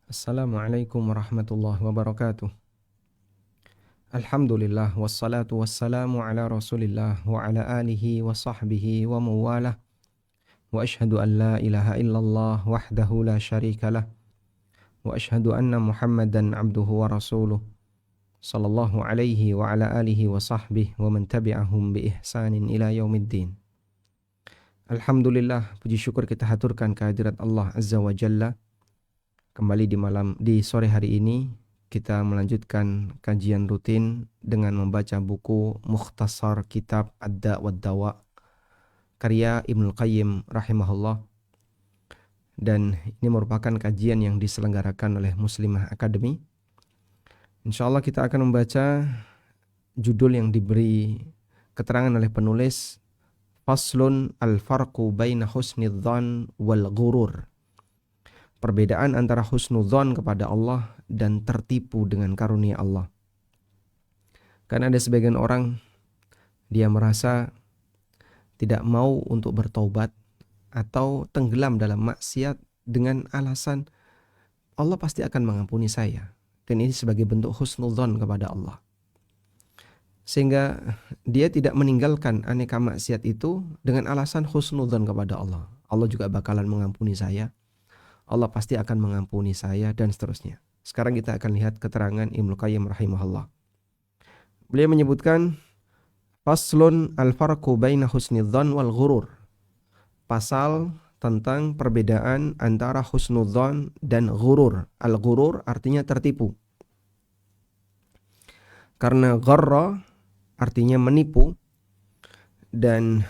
Assalamualaikum warahmatullahi wabarakatuh. Alhamdulillah wassalatu wassalamu ala Rasulillah wa ala alihi wa sahbihi wa mawalah. Wa ashhadu an la ilaha illallah wahdahu la syarika lah. Wa ashhadu anna Muhammadan abduhu wa rasuluh. Sallallahu alaihi wa ala alihi wa sahbihi wa man tabi'ahum bi ihsanin ila yaumiddin. Alhamdulillah, puji syukur kita haturkan kehadirat Allah Azza wa Jalla. Kembali di sore hari ini kita melanjutkan kajian rutin dengan membaca buku Mukhtasar Kitab Ad-Da' wad-Dawa karya Ibnul Qayyim rahimahullah. Dan ini merupakan kajian yang diselenggarakan oleh Muslimah Academy. Insyaallah kita akan membaca judul yang diberi keterangan oleh penulis, Faslun al-farqu baina husnidzan wal ghurur. Perbedaan antara husnudzon kepada Allah dan tertipu dengan karunia Allah. Karena ada sebagian orang, dia merasa tidak mau untuk bertaubat atau tenggelam dalam maksiat dengan alasan Allah pasti akan mengampuni saya. Dan ini sebagai bentuk husnudzon kepada Allah. Sehingga dia tidak meninggalkan aneka maksiat itu dengan alasan husnudzon kepada Allah. Allah juga bakalan mengampuni saya. Allah pasti akan mengampuni saya dan seterusnya. Sekarang kita akan lihat keterangan Ibnu Qayyim rahimahullah. Beliau menyebutkan faslun al-farqu baina husnidzan wal ghurur. Pasal tentang perbedaan antara husnudzan dan ghurur. Al-ghurur artinya tertipu. Karena gharra artinya menipu, dan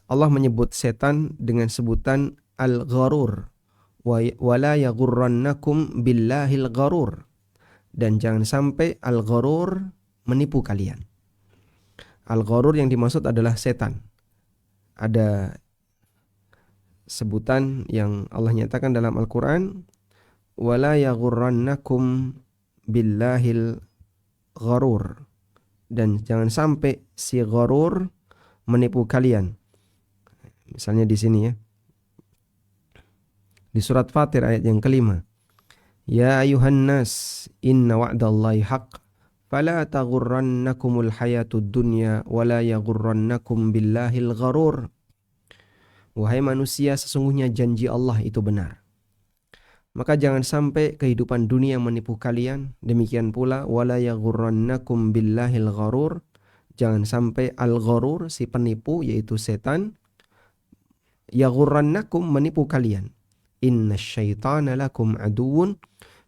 Allah menyebut setan dengan sebutan al-gharur, wa la yaghurrannakum billahil gharur, dan jangan sampai al-gharur menipu kalian. Al-gharur yang dimaksud adalah setan. Ada sebutan yang Allah nyatakan dalam Al-Quran, wa la yaghurrannakum billahil gharur, dan jangan sampai si gharur menipu kalian. Misalnya di sini ya, di surat Fatir ayat yang kelima. Ya ayuhan nas, inna wa'dallahi haq, fala taghurrannakumul hayatud dunya, wala yaghurrannakum billahil gharur. Wahai manusia, sesungguhnya janji Allah itu benar. Maka jangan sampai kehidupan dunia menipu kalian. Demikian pula, wala yaghurrannakum billahil gharur. Jangan sampai al-gharur, si penipu, yaitu setan, yaghurrannakum, menipu kalian. Inna syaitana lakum aduun,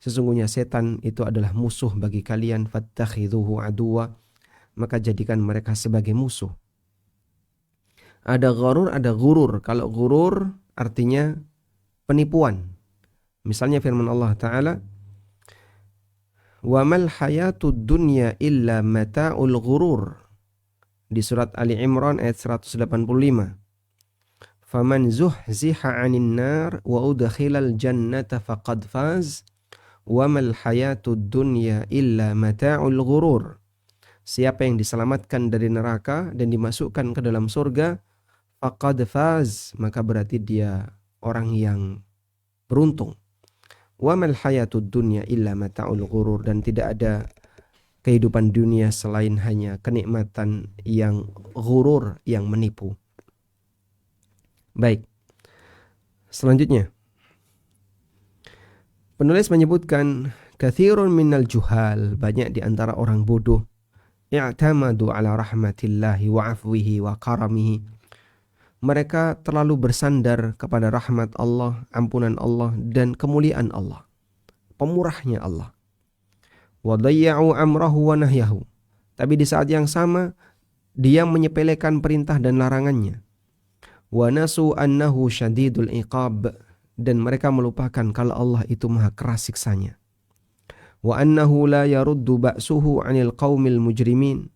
sesungguhnya setan itu adalah musuh bagi kalian. Fattakhidhuhu aduwa, maka jadikan mereka sebagai musuh. Ada gharur, ada ghurur. Kalau ghurur artinya penipuan. Misalnya firman Allah Ta'ala, wa mal hayatud dunya illa mata'ul ghurur, di surat Ali Imran ayat 185. Faman zuhziha 'anil nar wa udkhilal jannata faqad faz wa mal hayatud dunya illa mata'ul ghurur. Siapa yang diselamatkan dari neraka dan dimasukkan ke dalam surga, faqad faz, maka berarti dia orang yang beruntung. Wa mal hayatud dunya illa mata'ul ghurur, dan tidak ada kehidupan dunia selain hanya kenikmatan yang ghurur, yang menipu. Baik, selanjutnya penulis menyebutkan katsirun minal juhal, banyak di antara orang bodoh, i'tamadu ala rahmatillahi wa afwihi wa karamihi, mereka terlalu bersandar kepada rahmat Allah, ampunan Allah, dan kemuliaan Allah, pemurahnya Allah. Wa dayya'u amrahu wa nahyahu, tapi di saat yang sama dia menyepelekan perintah dan larangannya. Wa nasu annahu syadidul iqab, dan mereka melupakan kalau Allah itu maha keras siksanya. Wa annahu la yaruddu ba'suhu 'anil qaumil mujrimin,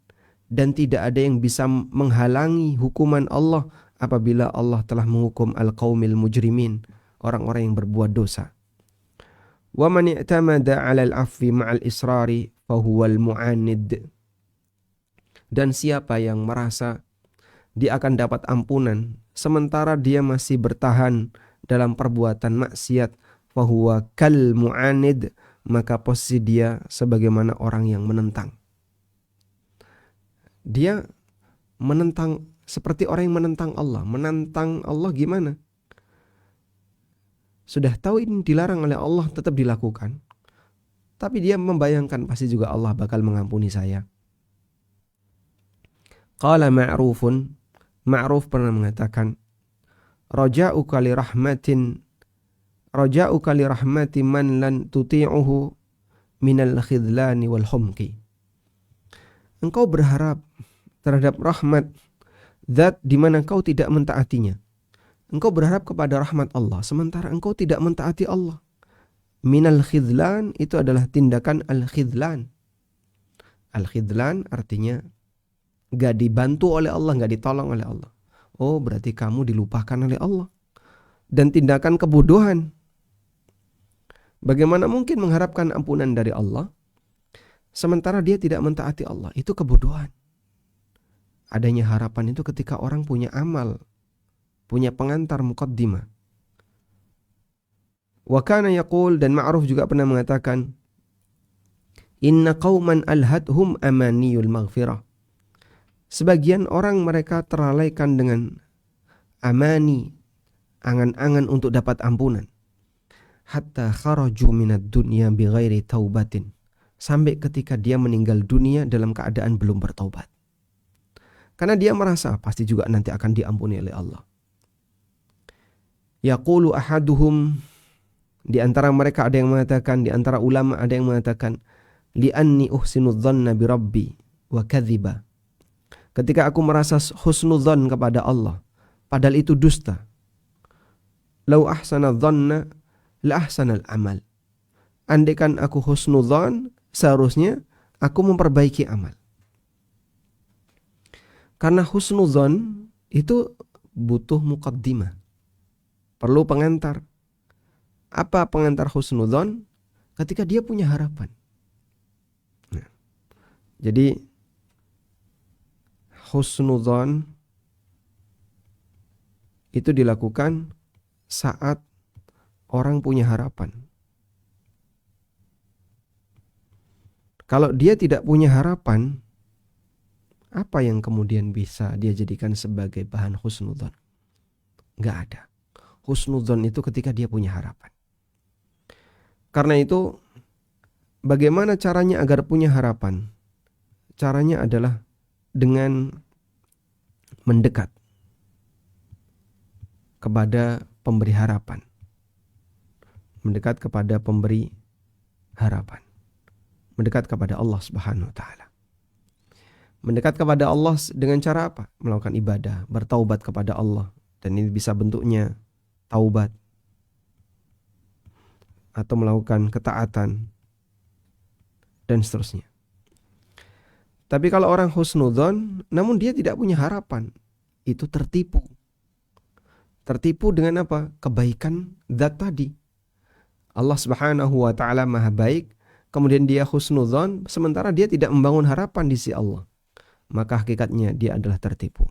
dan tidak ada yang bisa menghalangi hukuman Allah apabila Allah telah menghukum al-qaumil mujrimin, orang-orang yang berbuat dosa. Wa man i'tamada 'alal 'afwi ma'al israri fa huwal mu'anid, dan siapa yang merasa dia akan dapat ampunan sementara dia masih bertahan dalam perbuatan maksiat, fahuwa kal mu'anid, maka posisi dia sebagaimana orang yang menentang. Dia menentang seperti orang yang menentang Allah. Menentang Allah gimana? Sudah tahu ini dilarang oleh Allah, tetap dilakukan. Tapi dia membayangkan pasti juga Allah bakal mengampuni saya. Qala Ma'rufun, Ma'ruf pernah mengatakan, Raja'uka li rahmati man lan tuti'uhu minal khidlani wal humki. Engkau berharap terhadap rahmat zat di mana engkau tidak mentaatinya. Engkau berharap kepada rahmat Allah sementara engkau tidak mentaati Allah. Minal khidlan itu adalah tindakan al-khidlan. Al-khidlan artinya gak dibantu oleh Allah, gak ditolong oleh Allah. Oh, berarti kamu dilupakan oleh Allah. Dan tindakan kebodohan. Bagaimana mungkin mengharapkan ampunan dari Allah sementara dia tidak mentaati Allah? Itu kebodohan. Adanya harapan itu ketika orang punya amal, punya pengantar muqaddimah. Wa kana yaqul, dan Ma'ruf juga pernah mengatakan, inna qauman alhadhum amaniyul maghfirah. Sebagian orang mereka terlalaikan dengan amani, angan-angan untuk dapat ampunan. Hatta kharaju minad dunya bighairi taubatin. Sampai ketika dia meninggal dunia dalam keadaan belum bertaubat. Karena dia merasa pasti juga nanti akan diampuni oleh Allah. Yaqulu ahaduhum, di antara mereka ada yang mengatakan, di antara ulama ada yang mengatakan, li'anni uhsinu dhanna bi rabbi wa kadhiba. Ketika aku merasa husnudzan kepada Allah, padahal itu dusta. Lau ahsana dhanna la ahsanal amal. Andaikan aku husnudzan, seharusnya aku memperbaiki amal. Karena husnudzan itu butuh muqaddimah, perlu pengantar. Apa pengantar husnudzan? Ketika dia punya harapan. Nah, jadi husnudzan itu dilakukan saat orang punya harapan. Kalau dia tidak punya harapan, apa yang kemudian bisa dia jadikan sebagai bahan husnudzan? Enggak ada. Husnudzan itu ketika dia punya harapan. Karena itu, bagaimana caranya agar punya harapan? Caranya adalah dengan mendekat kepada pemberi harapan. Mendekat kepada pemberi harapan. Mendekat kepada Allah Subhanahu wa taala. Mendekat kepada Allah dengan cara apa? Melakukan ibadah, bertaubat kepada Allah. Dan ini bisa bentuknya taubat atau melakukan ketaatan dan seterusnya. Tapi kalau orang husnudzon namun dia tidak punya harapan, itu tertipu. Tertipu dengan apa? Kebaikan zat tadi. Allah Subhanahu wa taala Maha baik, kemudian dia husnudzon sementara dia tidak membangun harapan di sisi Allah. Maka hakikatnya dia adalah tertipu.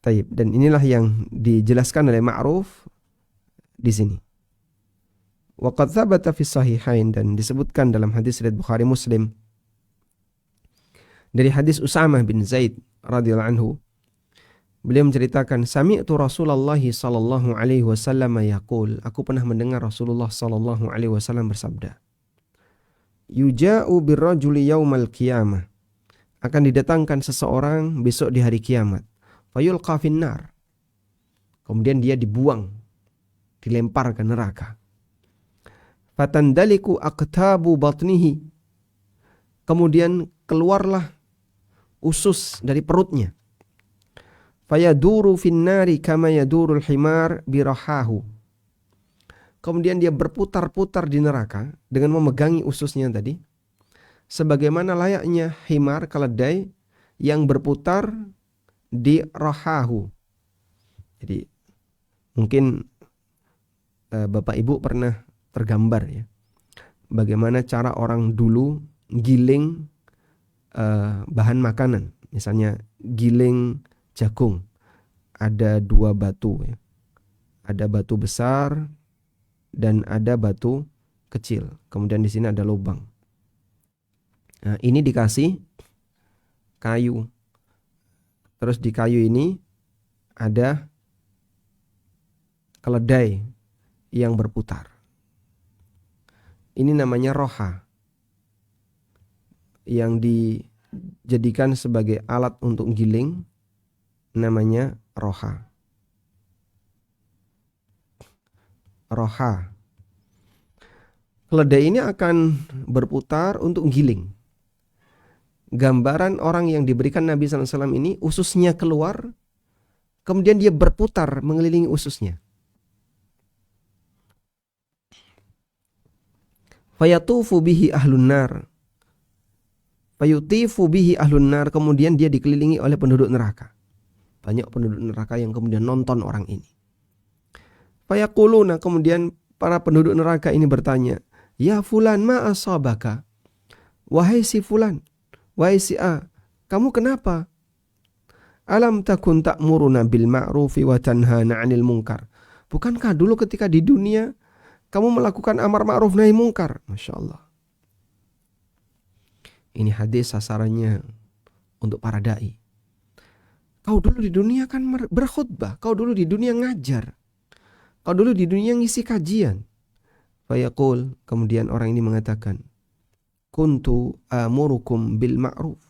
Taib, dan inilah yang dijelaskan oleh Ma'ruf di sini. Wa qad thabata fi sahihain, dan disebutkan dalam hadis riwayat Bukhari Muslim dari hadis Usamah bin Zaid radhiyallahu anhu, beliau menceritakan, sami'tu Rasulullah sallallahu alaihi wasallam yaqul, aku pernah mendengar Rasulullah sallallahu alaihi wasallam bersabda, yuja'u birrajuli yaumal qiyamah, akan didatangkan seseorang besok di hari kiamat, fayulqa finnar, kemudian dia dibuang, dilempar ke neraka. Fatandaliku aqtabu batnihi, kemudian keluarlah usus dari perutnya. Fayaduru finnari kama yadurul himar birahahu, kemudian dia berputar-putar di neraka dengan memegangi ususnya tadi, sebagaimana layaknya himar, keledai yang berputar di rahahu. Jadi mungkin Bapak Ibu pernah tergambar ya, bagaimana cara orang dulu giling bahan makanan. Misalnya giling jagung, ada dua batu ya. Ada batu besar, dan ada batu kecil. Kemudian di sini ada lubang. Nah, ini dikasih kayu. Terus di kayu ini ada keledai yang berputar. Ini namanya roha, yang dijadikan sebagai alat untuk giling, namanya roha. Roha. Keledai ini akan berputar untuk giling. Gambaran orang yang diberikan Nabi SAW ini, ususnya keluar, kemudian dia berputar mengelilingi ususnya. Fayatufu bihi ahlun nar. Fayutifu bihi ahlun nar. Kemudian dia dikelilingi oleh penduduk neraka. Banyak penduduk neraka yang kemudian nonton orang ini. Fayaquluna, kemudian para penduduk neraka ini bertanya, ya fulan ma asabaka? Wahai si fulan, wahai si A, kamu kenapa? Alam takun ta'muruna bil ma'rufi wa tanhana 'anil munkar. Bukankah dulu ketika di dunia kamu melakukan amar ma'ruf nahi mungkar? Masya Allah. Ini hadis sasarannya untuk para da'i. Kau dulu di dunia kan berkhutbah. Kau dulu di dunia ngajar. Kau dulu di dunia ngisi kajian. Fayaqul, kemudian orang ini mengatakan, kuntu amurukum bil ma'ruf.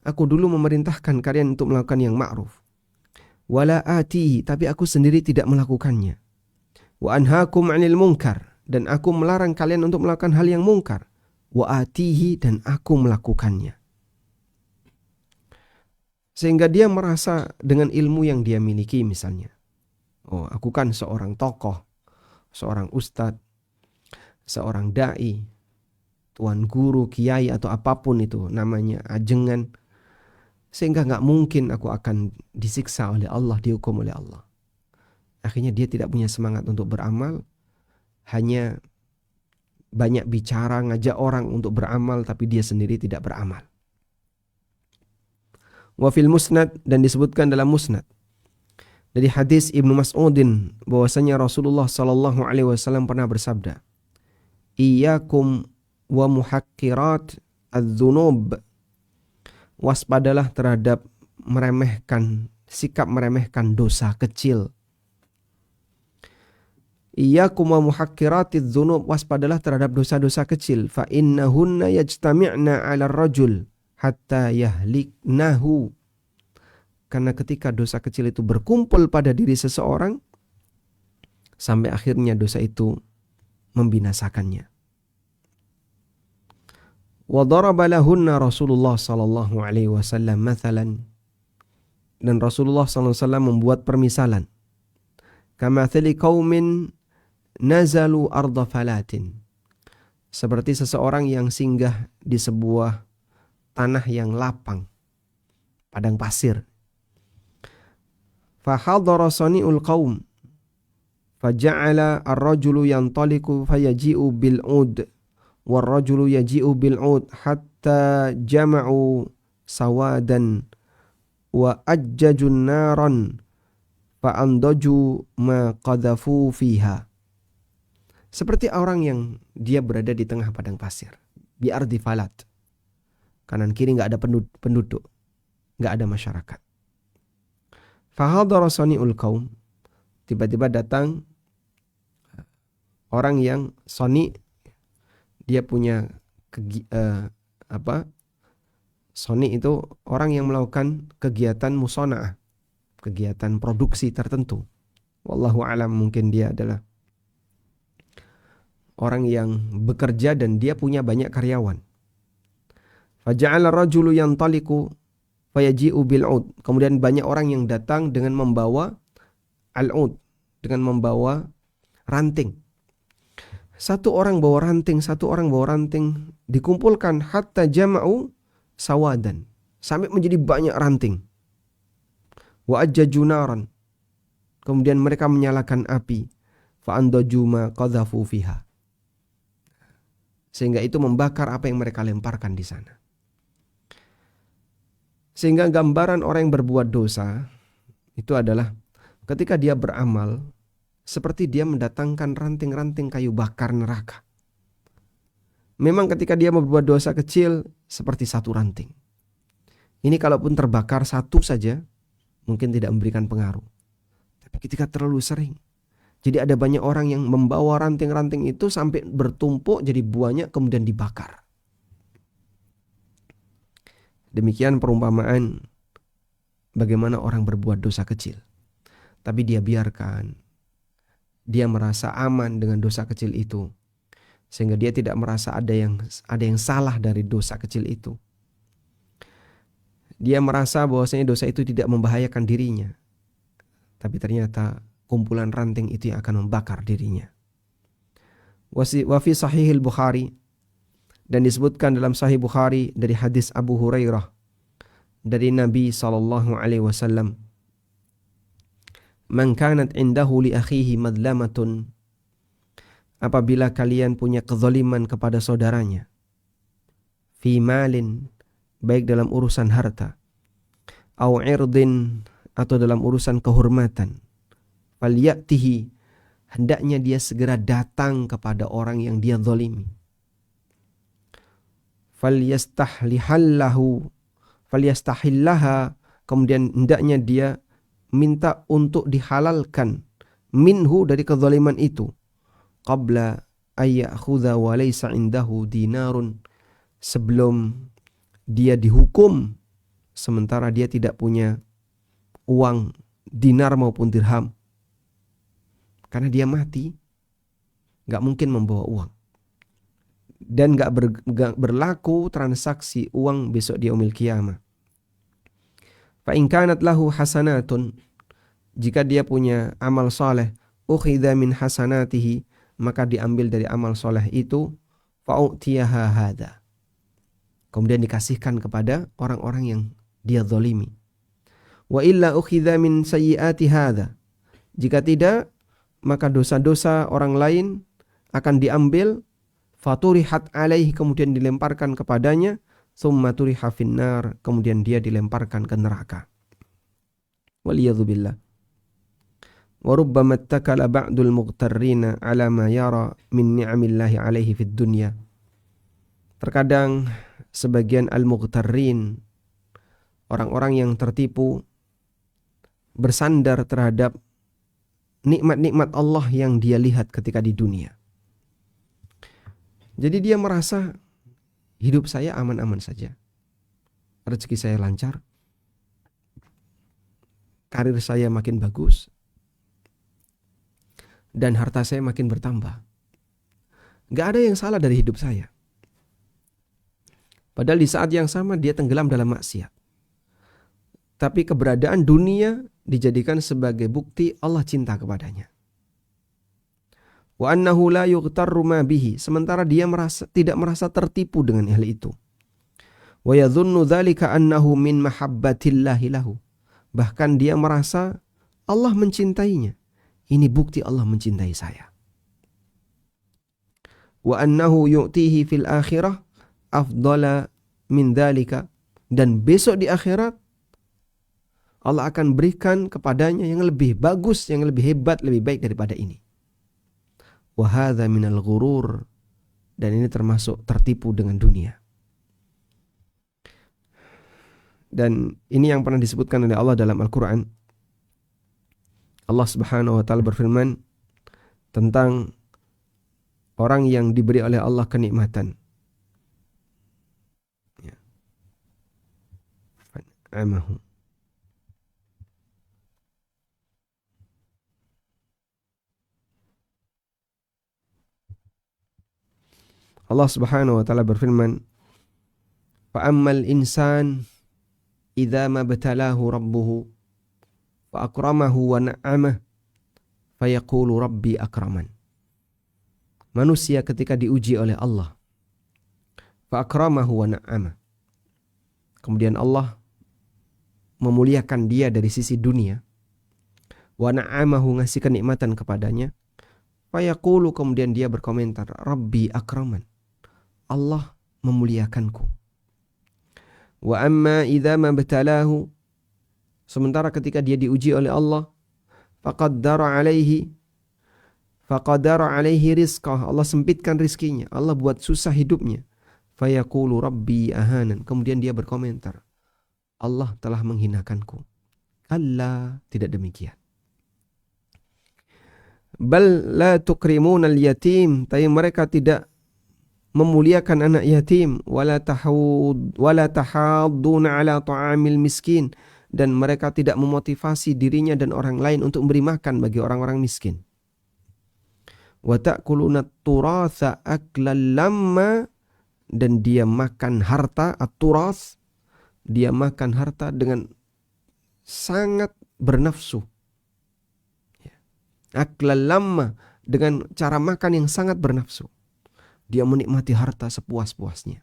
Aku dulu memerintahkan kalian untuk melakukan yang ma'ruf. Wala atihi, tapi aku sendiri tidak melakukannya. Wa anhaakum 'anil munkar, dan aku melarang kalian untuk melakukan hal yang mungkar. Wa atihi, dan aku melakukannya. Sehingga dia merasa dengan ilmu yang dia miliki misalnya. Oh, aku kan seorang tokoh, seorang ustadz, seorang da'i, tuan guru, kiai atau apapun itu namanya, ajengan. Sehingga gak mungkin aku akan disiksa oleh Allah, dihukum oleh Allah. Akhirnya dia tidak punya semangat untuk beramal, hanya banyak bicara, ngajak orang untuk beramal, tapi dia sendiri tidak beramal. Wa fil musnad, dan disebutkan dalam musnad dari hadis Ibnu Mas'udin bahwasanya Rasulullah sallallahu alaihi wasallam pernah bersabda, iyyakum wa muhaqqirat adz-dzunub. Waspadalah terhadap sikap meremehkan dosa kecil. Iyyakum wa muhaqqiratidz dzunub, waspadalah terhadap dosa-dosa kecil. Fa innahunna yajtami'na 'ala ar-rajul hatta yahliknahu. Karena ketika dosa kecil itu berkumpul pada diri seseorang, sampai akhirnya dosa itu membinasakannya. Wa daraba lahunna Rasulullah sallallahu alaihi wasallam mathalan. Dan Rasulullah sallallahu alaihi wasallam membuat permisalan. Kamathali qaumin nazalu arda falatin. Seperti seseorang yang singgah di sebuah tanah yang lapang, padang pasir. Fahadara sani'ul qaum faja'ala ar-rajulu yantaliqu fayaji'u bil'ud war-rajulu yaji'u bil'ud hatta jama'u sawadan wa ajjajun naran fa'andaju ma qadhafu fiha. Seperti orang yang dia berada di tengah padang pasir, bi ardi falat. Kanan kiri enggak ada penduduk, enggak ada masyarakat. Fahadara sani'ul qaum, tiba-tiba datang orang yang sani, dia punya sani itu orang yang melakukan kegiatan musona'ah, kegiatan produksi tertentu. Wallahu alam, mungkin dia adalah orang yang bekerja dan dia punya banyak karyawan. Faja'ala rajulu yantaliqu fayaji'u bil'ud. Kemudian banyak orang yang datang dengan membawa al'ud, dengan membawa ranting. Satu orang bawa ranting, satu orang bawa ranting, dikumpulkan hatta jama'u sawadan, sampai menjadi banyak ranting. Wa ajjaju naran, kemudian mereka menyalakan api. Fa'andaju ma qadhafu fiha, sehingga itu membakar apa yang mereka lemparkan di sana. Sehingga gambaran orang yang berbuat dosa itu adalah ketika dia beramal, seperti dia mendatangkan ranting-ranting kayu bakar neraka. Memang ketika dia berbuat dosa kecil seperti satu ranting. Ini kalaupun terbakar satu saja mungkin tidak memberikan pengaruh. Tapi ketika terlalu sering, jadi ada banyak orang yang membawa ranting-ranting itu sampai bertumpuk jadi banyak kemudian dibakar. Demikian perumpamaan bagaimana orang berbuat dosa kecil. Tapi dia biarkan. Dia merasa aman dengan dosa kecil itu. Sehingga dia tidak merasa ada yang salah dari dosa kecil itu. Dia merasa bahwasanya dosa itu tidak membahayakan dirinya. Tapi ternyata kumpulan ranting itu yang akan membakar dirinya. Wa fi sahihil Bukhari, dan disebutkan dalam Sahih Bukhari dari hadis Abu Hurairah dari Nabi SAW, man kanat indahu li akhihi madlamatun, apabila kalian punya kezaliman kepada saudaranya, fi malin, baik dalam urusan harta, au irdin, atau dalam urusan kehormatan, falyatihi, hendaknya dia segera datang kepada orang yang dia zalimi. Falyastahillaha, kemudian hendaknya dia minta untuk dihalalkan minhu, dari kezaliman itu, qabla ayyakhudha wa laysa indahu dinarun, sebelum dia dihukum sementara dia tidak punya uang dinar maupun dirham. Karena dia mati, gak mungkin membawa uang. Dan gak berlaku transaksi uang besok di yaumil qiyamah. Fa in kanat lahu hasanatun, jika dia punya amal soleh, ukhidha min hasanatihi, maka diambil dari amal soleh itu, fa'u'tiyaha hadha, kemudian dikasihkan kepada orang-orang yang dia zalimi. Wa illa ukhidha min sayyiati hadha, jika tidak, maka dosa-dosa orang lain akan diambil, faturihat alaihi, kemudian dilemparkan kepadanya, thumma turiha finnar, kemudian dia dilemparkan ke neraka. Waliyadzubillah. Wa rubbama ittakala ba'dul mughtarrina ala ma yara min ni'amillahi alaihi fid dunya. Terkadang sebagian al-mughtarrin, orang-orang yang tertipu, bersandar terhadap nikmat-nikmat Allah yang dia lihat ketika di dunia. Jadi dia merasa hidup saya aman-aman saja, rezeki saya lancar, karir saya makin bagus, dan harta saya makin bertambah. Gak ada yang salah dari hidup saya. Padahal di saat yang sama dia tenggelam dalam maksiat. Tapi keberadaan dunia dijadikan sebagai bukti Allah cinta kepadanya. Wa annahu la yughtarru ma bihi, sementara dia tidak merasa tertipu dengan hal itu. Wa yadhunnu dzalika annahu min mahabbatillahi lahu, bahkan dia merasa Allah mencintainya. Ini bukti Allah mencintai saya. Wa annahu yu'tihi fil akhirah afdala min dzalika, dan besok di akhirat Allah akan berikan kepadanya yang lebih bagus, yang lebih hebat, lebih baik daripada ini. Wa hadza minal ghurur, dan ini termasuk tertipu dengan dunia. Dan ini yang pernah disebutkan oleh Allah dalam Al-Quran. Allah Subhanahu wa ta'ala berfirman tentang orang yang diberi oleh Allah kenikmatan. Amahu. Allah Subhanahu wa ta'ala berfirman, fa ammal insan idza ma batalahu rabbuhu fa akramahu wa na'amah fa yaqulu rabbi akraman. Manusia ketika diuji oleh Allah, fa akramahu wa na'amah, kemudian Allah memuliakan dia dari sisi dunia, wa na'amahu, ngasih kenikmatan kepadanya, fa yaqulu, kemudian dia berkomentar, rabbi akraman, Allah memuliakanku. Wa amma idza ma batalahu, sementara ketika dia diuji oleh Allah, faqaddara alaihi, Faqadara alaihi rizqah, Allah sempitkan rizkinya, Allah buat susah hidupnya. Fayaqulu rabbi ahanan, kemudian dia berkomentar, Allah telah menghinakanku. Kalla, tidak demikian. Bal la tukrimuna al-yatim, tapi mereka tidak memuliakan anak yatim, wala tahadduna ala ta'amil miskin, dan mereka tidak memotivasi dirinya dan orang lain untuk memberi makan bagi orang-orang miskin. Wa ta'kuluna turatha aklan lamma, dan dia makan harta, at-turath, dia makan harta dengan sangat bernafsu. Aklan lamma, dengan cara makan yang sangat bernafsu. Dia menikmati harta sepuas-puasnya.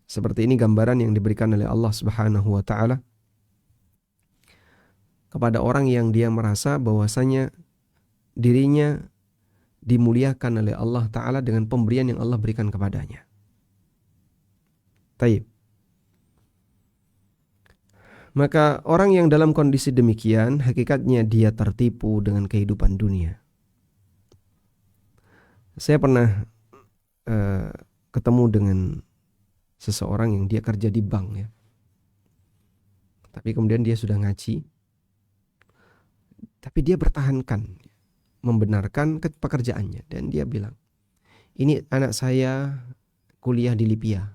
Seperti ini gambaran yang diberikan oleh Allah Subhanahu wa taala kepada orang yang dia merasa bahwasanya dirinya dimuliakan oleh Allah taala dengan pemberian yang Allah berikan kepadanya. Taib. Maka orang yang dalam kondisi demikian, hakikatnya dia tertipu dengan kehidupan dunia. Saya pernah ketemu dengan seseorang yang dia kerja di bank ya. Tapi kemudian dia sudah ngaji. Tapi dia bertahankan, membenarkan pekerjaannya. Dan dia bilang, ini anak saya kuliah di Libya.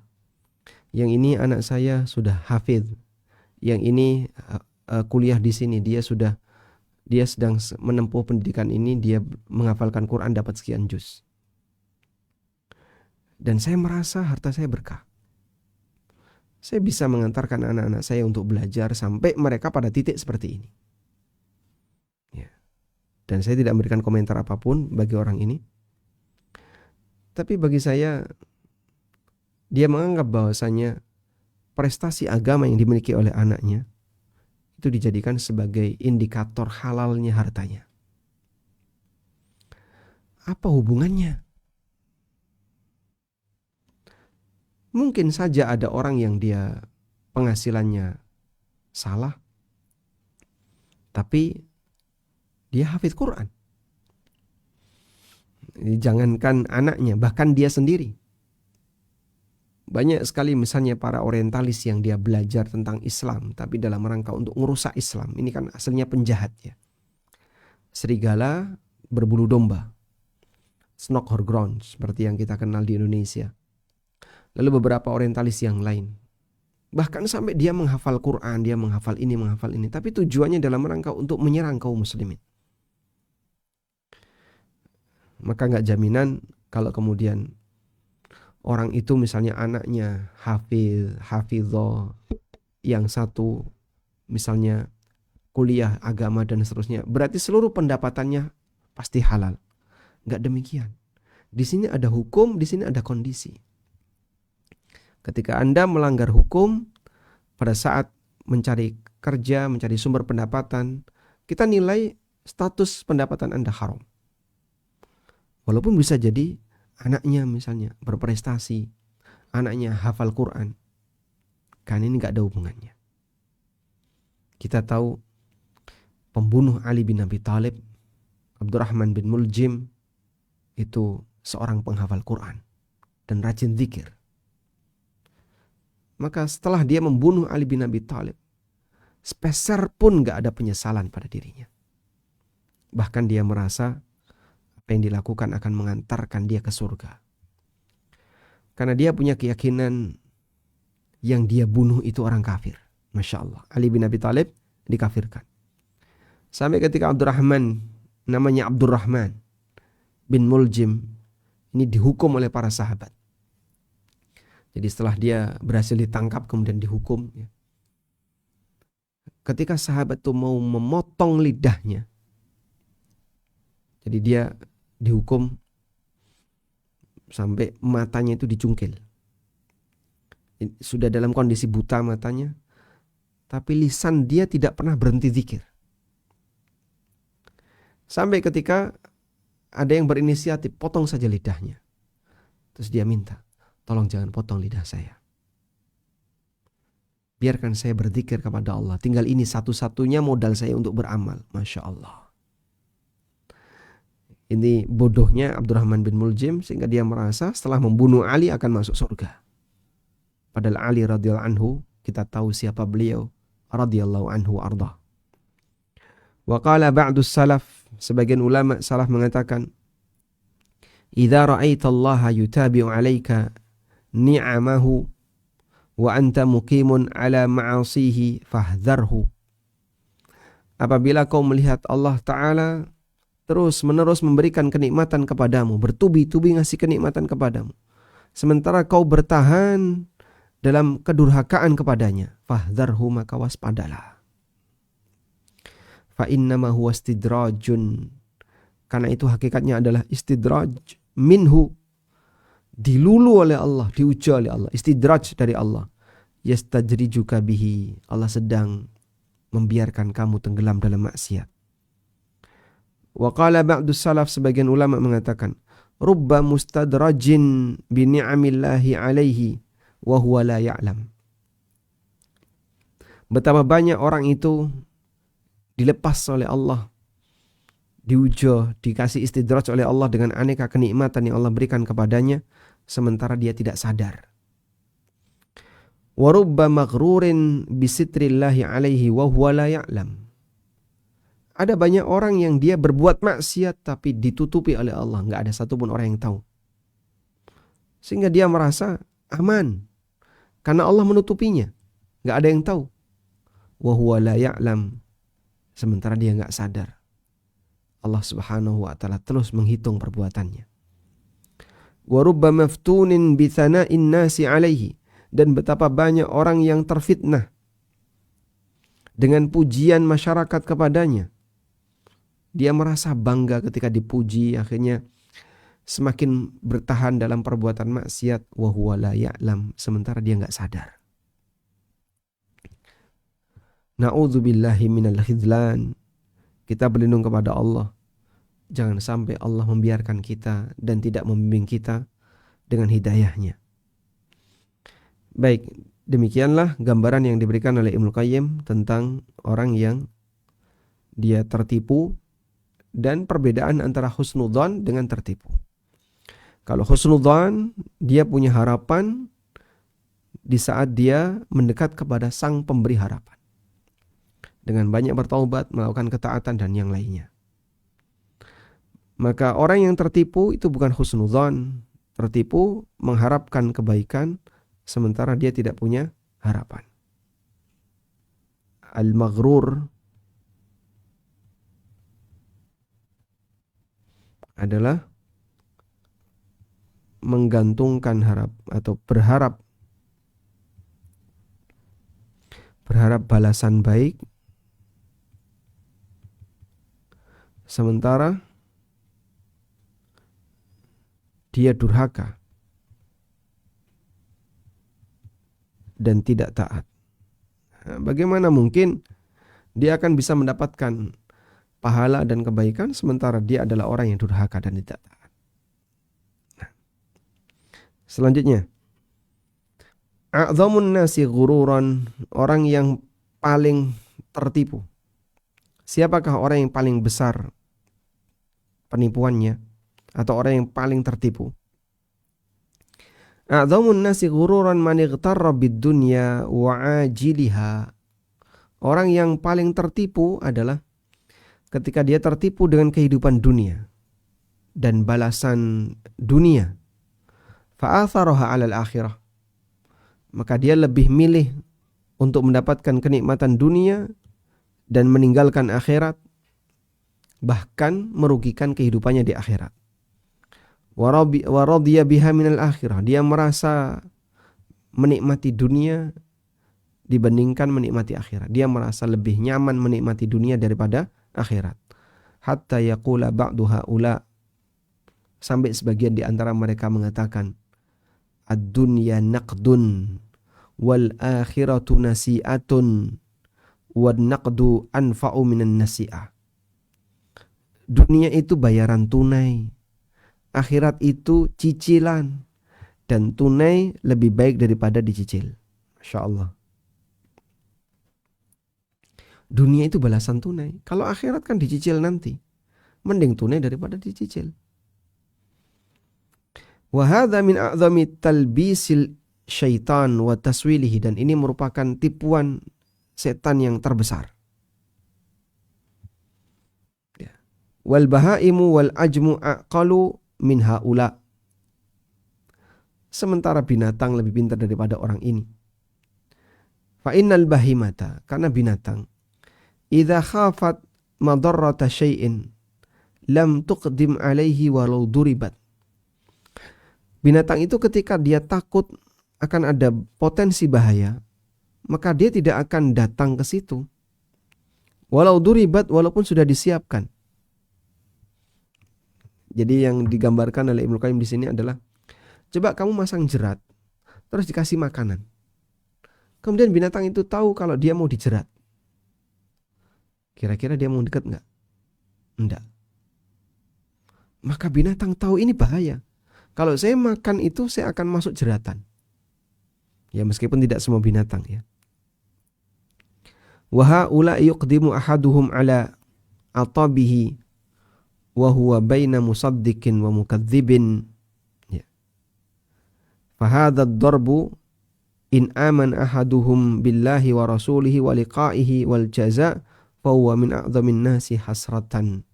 Yang ini anak saya sudah hafidh. Yang ini kuliah di sini, dia sedang menempuh pendidikan ini, dia menghafalkan Quran dapat sekian juz. Dan saya merasa harta saya berkah. Saya bisa mengantarkan anak-anak saya untuk belajar sampai mereka pada titik seperti ini. Ya. Dan saya tidak memberikan komentar apapun bagi orang ini. Tapi bagi saya, dia menganggap bahwasanya prestasi agama yang dimiliki oleh anaknya itu dijadikan sebagai indikator halalnya hartanya. Apa hubungannya? Mungkin saja ada orang yang dia penghasilannya salah, tapi dia hafidz Quran. Jangankan anaknya, bahkan dia sendiri. Banyak sekali misalnya para orientalis yang dia belajar tentang Islam, tapi dalam rangka untuk merusak Islam. Ini kan aslinya penjahat ya. Serigala berbulu domba, Snockhorgrond, seperti yang kita kenal di Indonesia. Lalu beberapa orientalis yang lain. Bahkan sampai dia menghafal Quran, dia menghafal ini. Tapi tujuannya dalam rangka untuk menyerang kaum muslimin. Maka gak jaminan kalau kemudian orang itu misalnya anaknya hafidho, yang satu misalnya kuliah agama dan seterusnya, berarti seluruh pendapatannya pasti halal. Gak demikian. Di sini ada hukum, di sini ada kondisi. Ketika Anda melanggar hukum pada saat mencari kerja, mencari sumber pendapatan, kita nilai status pendapatan Anda haram. Walaupun bisa jadi anaknya misalnya berprestasi, anaknya hafal Quran, kan ini gak ada hubungannya. Kita tahu pembunuh Ali bin Abi Thalib, Abdurrahman bin Muljim, itu seorang penghafal Quran dan rajin zikir. Maka setelah dia membunuh Ali bin Abi Thalib, sepeser pun gak ada penyesalan pada dirinya. Bahkan dia merasa apa yang dilakukan akan mengantarkan dia ke surga. Karena dia punya keyakinan yang dia bunuh itu orang kafir. Masya Allah. Ali bin Abi Thalib dikafirkan. Sampai ketika Abdurrahman, namanya Abdurrahman bin Muljim, ini dihukum oleh para sahabat. Jadi setelah dia berhasil ditangkap kemudian dihukum. Ketika sahabat itu mau memotong lidahnya, jadi dia dihukum sampai matanya itu dicungkil. Sudah dalam kondisi buta matanya, tapi lisan dia tidak pernah berhenti zikir. Sampai ketika ada yang berinisiatif, potong saja lidahnya. Terus dia minta, tolong jangan potong lidah saya. Biarkan saya berzikir kepada Allah. Tinggal ini satu-satunya modal saya untuk beramal. Masya Allah. Ini bodohnya Abdurrahman bin Muljim sehingga dia merasa setelah membunuh Ali akan masuk surga. Padahal Ali radhiyallahu anhu, kita tahu siapa beliau, radhiyallahu anhu arda. Wa qala ba'du salaf, sebagian ulama salaf mengatakan, idza ra'aitallaha yutabi'u 'alaika ni'amahu wa anta muqimun 'ala ma'asihi fahdharhu. Apabila kau melihat Allah Ta'ala terus menerus memberikan kenikmatan kepadamu, bertubi-tubi ngasih kenikmatan kepadamu, sementara kau bertahan dalam kedurhakaan kepadanya, fahdharhu, maka waspadalah. Fa innama huwa istidrajun, karena itu hakikatnya adalah istidraj minhu, dilulu oleh Allah, diuji oleh Allah, istidraj dari Allah. Yastajrijuka bihi, Allah sedang membiarkan kamu tenggelam dalam maksiat. Wa qala ba'du salaf, sebagian ulama mengatakan, rubba mustadrajin bi ni'amillahi alaihi wa huwa la ya'lam. Betapa banyak orang itu dilepas oleh Allah, diuji, dikasih istidraj oleh Allah dengan aneka kenikmatan yang Allah berikan kepadanya, sementara dia tidak sadar. Wa rubba maghrurin bisitrillahi alaihi wa huwa la ya'lam. Ada banyak orang yang dia berbuat maksiat tapi ditutupi oleh Allah, nggak ada satupun orang yang tahu. Sehingga dia merasa aman karena Allah menutupinya, nggak ada yang tahu. Wa huwa la ya'lam, sementara dia nggak sadar. Allah Subhanahu wa taala terus menghitung perbuatannya. Wa rubba maftunin bi thana'in nasi alaihi, dan betapa banyak orang yang terfitnah dengan pujian masyarakat kepadanya. Dia merasa bangga ketika dipuji, akhirnya semakin bertahan dalam perbuatan maksiat. Wa huwa la ya'lam, sementara dia nggak sadar. Na'udzubillahi minal khidlan. Kita berlindung kepada Allah. Jangan sampai Allah membiarkan kita dan tidak membimbing kita dengan hidayahnya. Baik, demikianlah gambaran yang diberikan oleh Ibnu Qayyim tentang orang yang dia tertipu dan perbedaan antara husnudzan dengan tertipu. Kalau husnudzan, dia punya harapan di saat dia mendekat kepada sang pemberi harapan, dengan banyak bertaubat, melakukan ketaatan dan yang lainnya. Maka orang yang tertipu itu bukan husnudzan. Tertipu mengharapkan kebaikan sementara dia tidak punya harapan. Al-maghrur adalah menggantungkan harap atau berharap balasan baik, sementara dia durhaka dan tidak taat. Bagaimana mungkin dia akan bisa mendapatkan pahala dan kebaikan sementara dia adalah orang yang durhaka dan tidak taat? Selanjutnya, a'dhamun nasi ghururan, orang yang paling tertipu. Siapakah orang yang paling besar penipuannya atau orang yang paling tertipu? A'dhamun nasi ghururan man ightarra bid-dunya wa 'ajiliha. Orang yang paling tertipu adalah ketika dia tertipu dengan kehidupan dunia dan balasan dunia. Fa'atharaha 'alal akhirah. Maka dia lebih milih untuk mendapatkan kenikmatan dunia dan meninggalkan akhirat, bahkan merugikan kehidupannya di akhirat. Wa radiya biha minal akhirah. Dia merasa menikmati dunia dibandingkan menikmati akhirat. Dia merasa lebih nyaman menikmati dunia daripada akhirat. Hatta yaqula ba'du haula, sampai sebagian di antara mereka mengatakan, ad-dunya naqdun wal akhiratu nasi'atun wan naqdu anfa'u minan nasi'ah. Dunia itu bayaran tunai, akhirat itu cicilan, dan tunai lebih baik daripada dicicil. Masya Allah. Dunia itu balasan tunai. Kalau akhirat kan dicicil nanti. mending tunai daripada dicicil. Wa hadza min a'zami talbisil syaitan wa taswilihi, dan ini merupakan tipuan setan yang terbesar. Wal bahaimu wal ajmu aqalu min haula. Sementara binatang lebih pintar daripada orang ini. Fa innal bahimata, karena binatang, idza khafat madarrata syai'in lam tuqdim alaihi walau duribat. Binatang itu ketika dia takut akan ada potensi bahaya, maka dia tidak akan datang ke situ. Walau duribat, walaupun sudah disiapkan. Jadi yang digambarkan oleh Ibnu Qayyim di sini adalah, coba kamu masang jerat, terus dikasih makanan. Kemudian binatang itu tahu kalau dia mau dijerat. Kira-kira dia mau dekat nggak? Enggak. Maka binatang tahu ini bahaya. Kalau saya makan itu, saya akan masuk jeratan. Ya, meskipun tidak semua binatang ya. Wa haula yuqdimu ahaduhum ala atabihi wa huwa baina musaddiqin wa mukadzibin. Ya. Fa hadha ad-darbu in aman ahaduhum billahi wa rasulihi wa liqa'ihi wal jaza' fa huwa min a'dhamin nasi hasratan.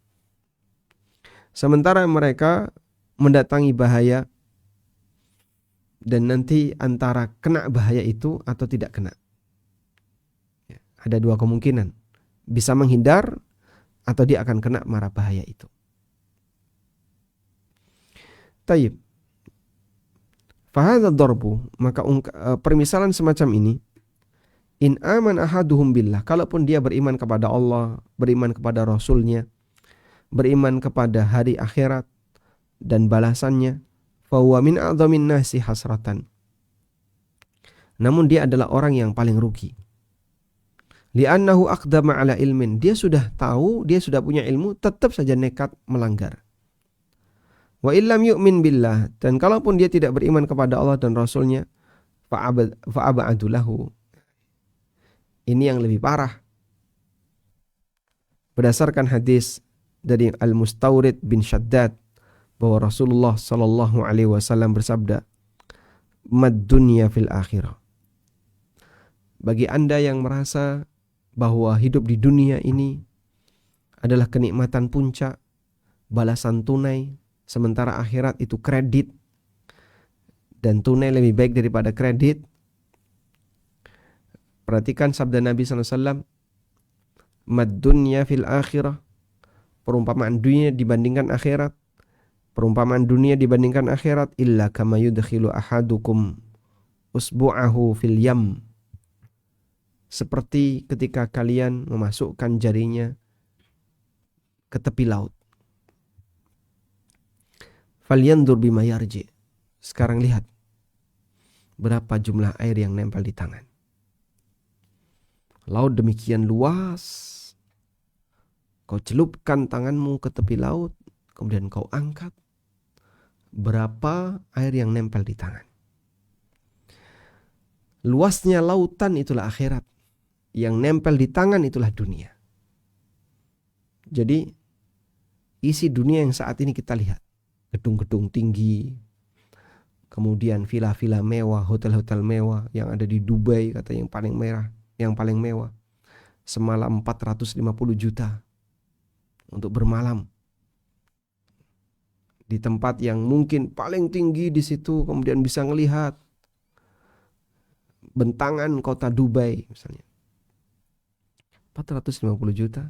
Sementara mereka mendatangi bahaya dan nanti antara kena bahaya itu atau tidak kena. Ya, ada dua kemungkinan. Bisa menghindar atau dia akan kena mara bahaya itu. Tayyib. Fahadha darbu, maka permisalan semacam ini, in aman ahaduhum billah, kalaupun dia beriman kepada Allah, beriman kepada Rasulnya, beriman kepada hari akhirat dan balasannya, fahuwa min a'dhamin nasi hasratan. Namun dia adalah orang yang paling rugi. Li'annahu aqdama ala ilmin, dia sudah tahu, dia sudah punya ilmu, tetap saja nekat melanggar. Wa illam yu'min billah, dan kalaupun dia tidak beriman kepada Allah dan Rasulnya, fa'aba'adu lahu. Ini yang lebih parah. Berdasarkan hadis dari Al-Mustawrid bin Shaddad, bahwa Rasulullah sallallahu alaihi wasallam bersabda, "Mad dunya fil akhirah." Bagi Anda yang merasa bahwa hidup di dunia ini adalah kenikmatan puncak, balasan tunai, sementara akhirat itu kredit, dan tunai lebih baik daripada kredit. Perhatikan sabda Nabi SAW, "Mad dunya fil akhirah." Perumpamaan dunia dibandingkan akhirat. Perumpamaan dunia dibandingkan akhirat, illa kama yudkhilu ahadukum usbu'ahu fil yam. Seperti ketika kalian memasukkan jarinya ke tepi laut. Falyandur bima yarji. Sekarang lihat berapa jumlah air yang nempel di tangan. Laut demikian luas. Kau celupkan tanganmu ke tepi laut, kemudian kau angkat. Berapa air yang nempel di tangan. Luasnya lautan itulah akhirat. Yang nempel di tangan itulah dunia. Jadi isi dunia yang saat ini kita lihat, gedung-gedung tinggi, kemudian villa-villa mewah, hotel-hotel mewah yang ada di Dubai, kata yang paling mewah. Semalam 450 juta untuk bermalam di tempat yang mungkin paling tinggi di situ, kemudian bisa ngelihat bentangan kota Dubai misalnya. 450 juta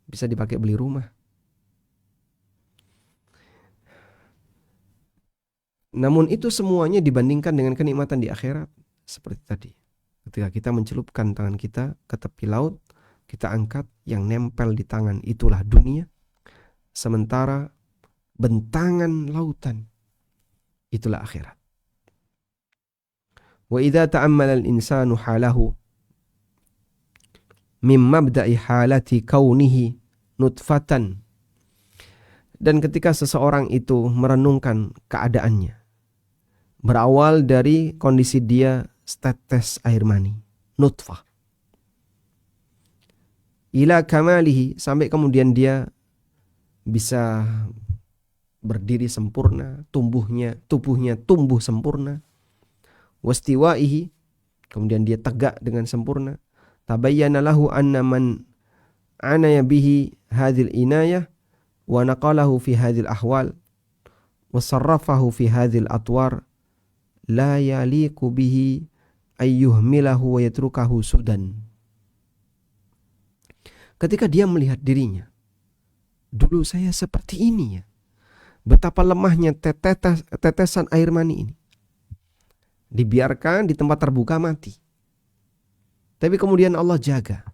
bisa dipakai beli rumah. Namun itu semuanya dibandingkan dengan kenikmatan di akhirat. Seperti tadi, ketika kita mencelupkan tangan kita ke tepi laut, kita angkat, yang nempel di tangan itulah dunia. Sementara bentangan lautan itulah akhirat. Wa idza ta'ammala al-insanu halahu min mabda'i halati kaunihi nutfatan. Dan ketika seseorang itu merenungkan keadaannya, berawal dari kondisi dia setetes air mani, nutfah, ila kamalihi, sampai kemudian dia bisa berdiri sempurna, tubuhnya tumbuh sempurna. Wastiwaihi, kemudian dia tegak dengan sempurna. Tabayyana lahu anna man anaya bihi hadhil inayah wa naqalahu fi hadhil ahwal wa sarrafahu fi hadhil atwar la yaliqu bihi ayyuhmilahu wa yatrukahu sudan. Ketika dia melihat dirinya, dulu saya seperti ini ya. Betapa lemahnya tetesan air mani ini. Dibiarkan di tempat terbuka mati. Tapi kemudian Allah jaga.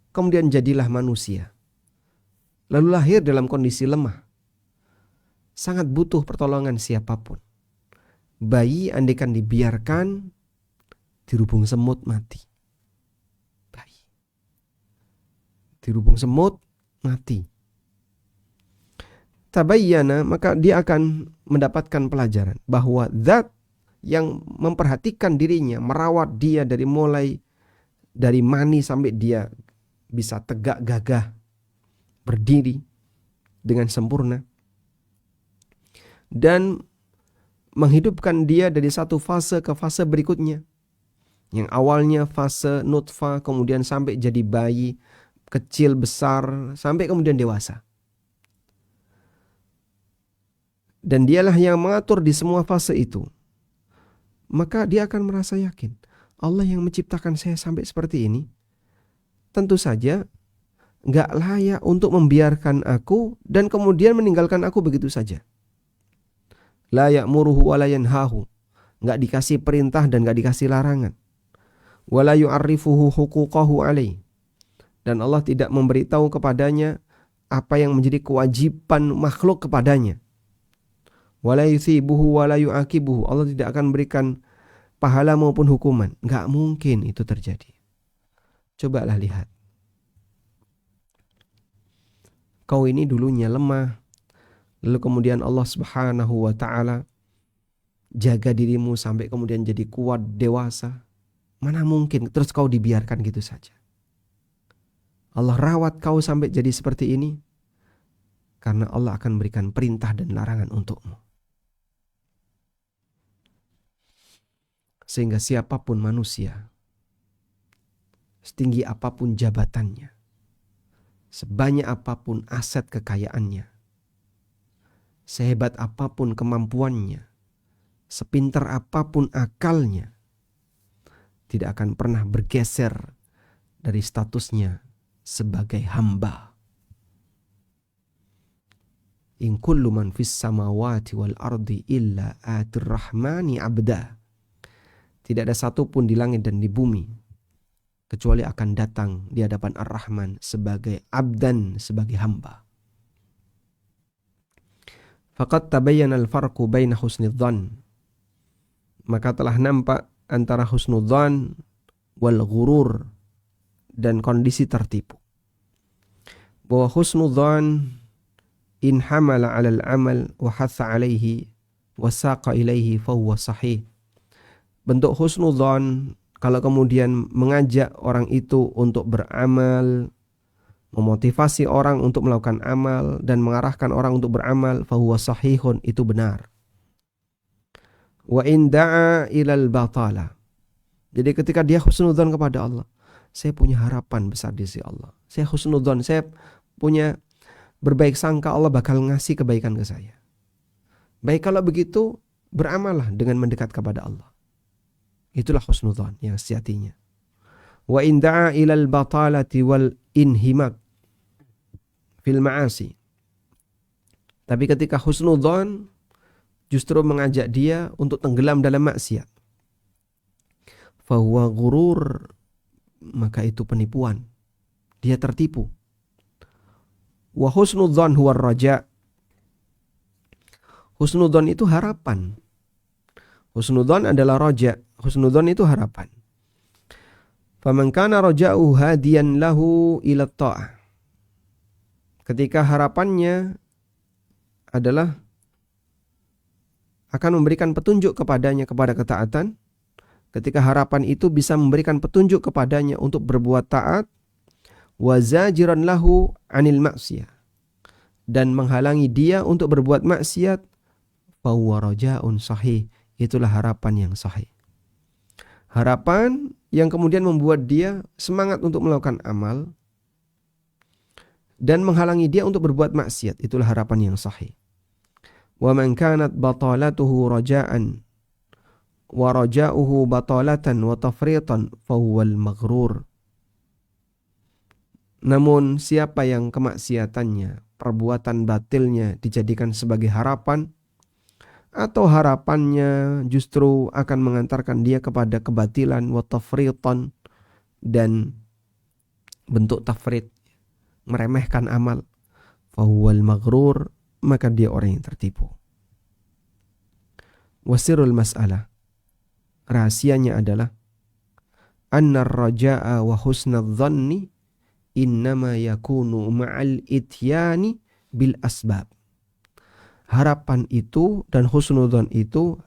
Kemudian jadilah manusia. Lalu lahir dalam kondisi lemah. Sangat butuh pertolongan siapapun. Bayi andaikan dibiarkan dirubung semut mati. Bayi dirubung semut mati. Tabayyana, maka dia akan mendapatkan pelajaran bahwa zat yang memperhatikan dirinya, merawat dia dari mulai dari mani sampai dia bisa tegak gagah berdiri dengan sempurna dan menghidupkan dia dari satu fase ke fase berikutnya. Yang awalnya fase nutfah, kemudian sampai jadi bayi, kecil, besar, sampai kemudian dewasa. Dan dialah yang mengatur di semua fase itu. Maka dia akan merasa yakin, Allah yang menciptakan saya sampai seperti ini, tentu saja gak layak untuk membiarkan aku dan kemudian meninggalkan aku begitu saja. La ya'muruhu wa la yanhahu, gak dikasih perintah dan gak dikasih larangan. Wa la yu'arrifuhu huquqahu alaih, dan Allah tidak memberitahu kepadanya apa yang menjadi kewajiban makhluk kepadanya. Wala yuthibuhu wala yu'aqibuhu, Allah tidak akan berikan pahala maupun hukuman. Gak mungkin itu terjadi. Cobalah lihat. Kau ini dulunya lemah, lalu kemudian Allah Subhanahu wa ta'ala jaga dirimu sampai kemudian jadi kuat, dewasa. Mana mungkin terus kau dibiarkan gitu saja. Allah rawat kau sampai jadi seperti ini karena Allah akan berikan perintah dan larangan untukmu. Sehingga siapapun manusia, setinggi apapun jabatannya, sebanyak apapun aset kekayaannya, sehebat apapun kemampuannya, sepintar apapun akalnya, tidak akan pernah bergeser dari statusnya sebagai hamba. In kullu man fis samawati wal ardi illa atir rahmani abda. Tidak ada satupun di langit dan di bumi kecuali akan datang di hadapan Ar-Rahman sebagai abdan, sebagai hamba. Faqad tabayyana al-farqu baina husnidzan, maka telah nampak antara husnudzan wal ghurur dan kondisi tertipu. Bahwa husnudzan in hamala 'ala al-amal wa hatha 'alaihi wa saqa ilaihi fa huwa sahih. Bentuk husnudzan kalau kemudian mengajak orang itu untuk beramal, memotivasi orang untuk melakukan amal dan mengarahkan orang untuk beramal, fa huwa sahihun, itu benar. Wa in da'a ilal batala. Jadi ketika dia husnudzan kepada Allah, saya punya harapan besar di sisi Allah. Saya husnudzan, saya punya berbaik sangka Allah bakal ngasih kebaikan ke saya. Baik, kalau begitu beramallah dengan mendekat kepada Allah. Itulah husnudzan yang sejatinya. Wa in da'a ilal batalati wal inhimak fil ma'asi. Tapi ketika husnudzan justru mengajak dia untuk tenggelam dalam maksiat, fa huwa ghurur, maka itu penipuan. Dia tertipu. Wa husnudzan huwa raja. Husnudzan itu harapan. Husnudzan adalah raja. Husnudzan itu harapan. Faman kana raja'u hadiyan lahu ila ta'ah. Ketika harapannya adalah akan memberikan petunjuk kepadanya kepada ketaatan, ketika harapan itu bisa memberikan petunjuk kepadanya untuk berbuat taat, wa zajiran lahu anil maksiyah, dan menghalangi dia untuk berbuat maksiat, fahuwa raja'un sahih. Itulah harapan yang sahih. Harapan yang kemudian membuat dia semangat untuk melakukan amal dan menghalangi dia untuk berbuat maksiat. Itulah harapan yang sahih. Wa man kanat batalatuhu raja'an wa raja'uhu batalatan wa tafritan fahuwal maghrur. Namun siapa yang kemaksiatannya, perbuatan batilnya dijadikan sebagai harapan, atau harapannya justru akan mengantarkan dia kepada kebatilan wa tafritan, dan bentuk tafrid, meremehkan amal, fahuwal maghrur, maka dia orang yang tertipu. Wasirul mas'alah, rahasianya adalah anna raja'a wa husnadh dhanni innama yakunu ma'al ityani bil asbab. Harapan itu dan husnudzon itu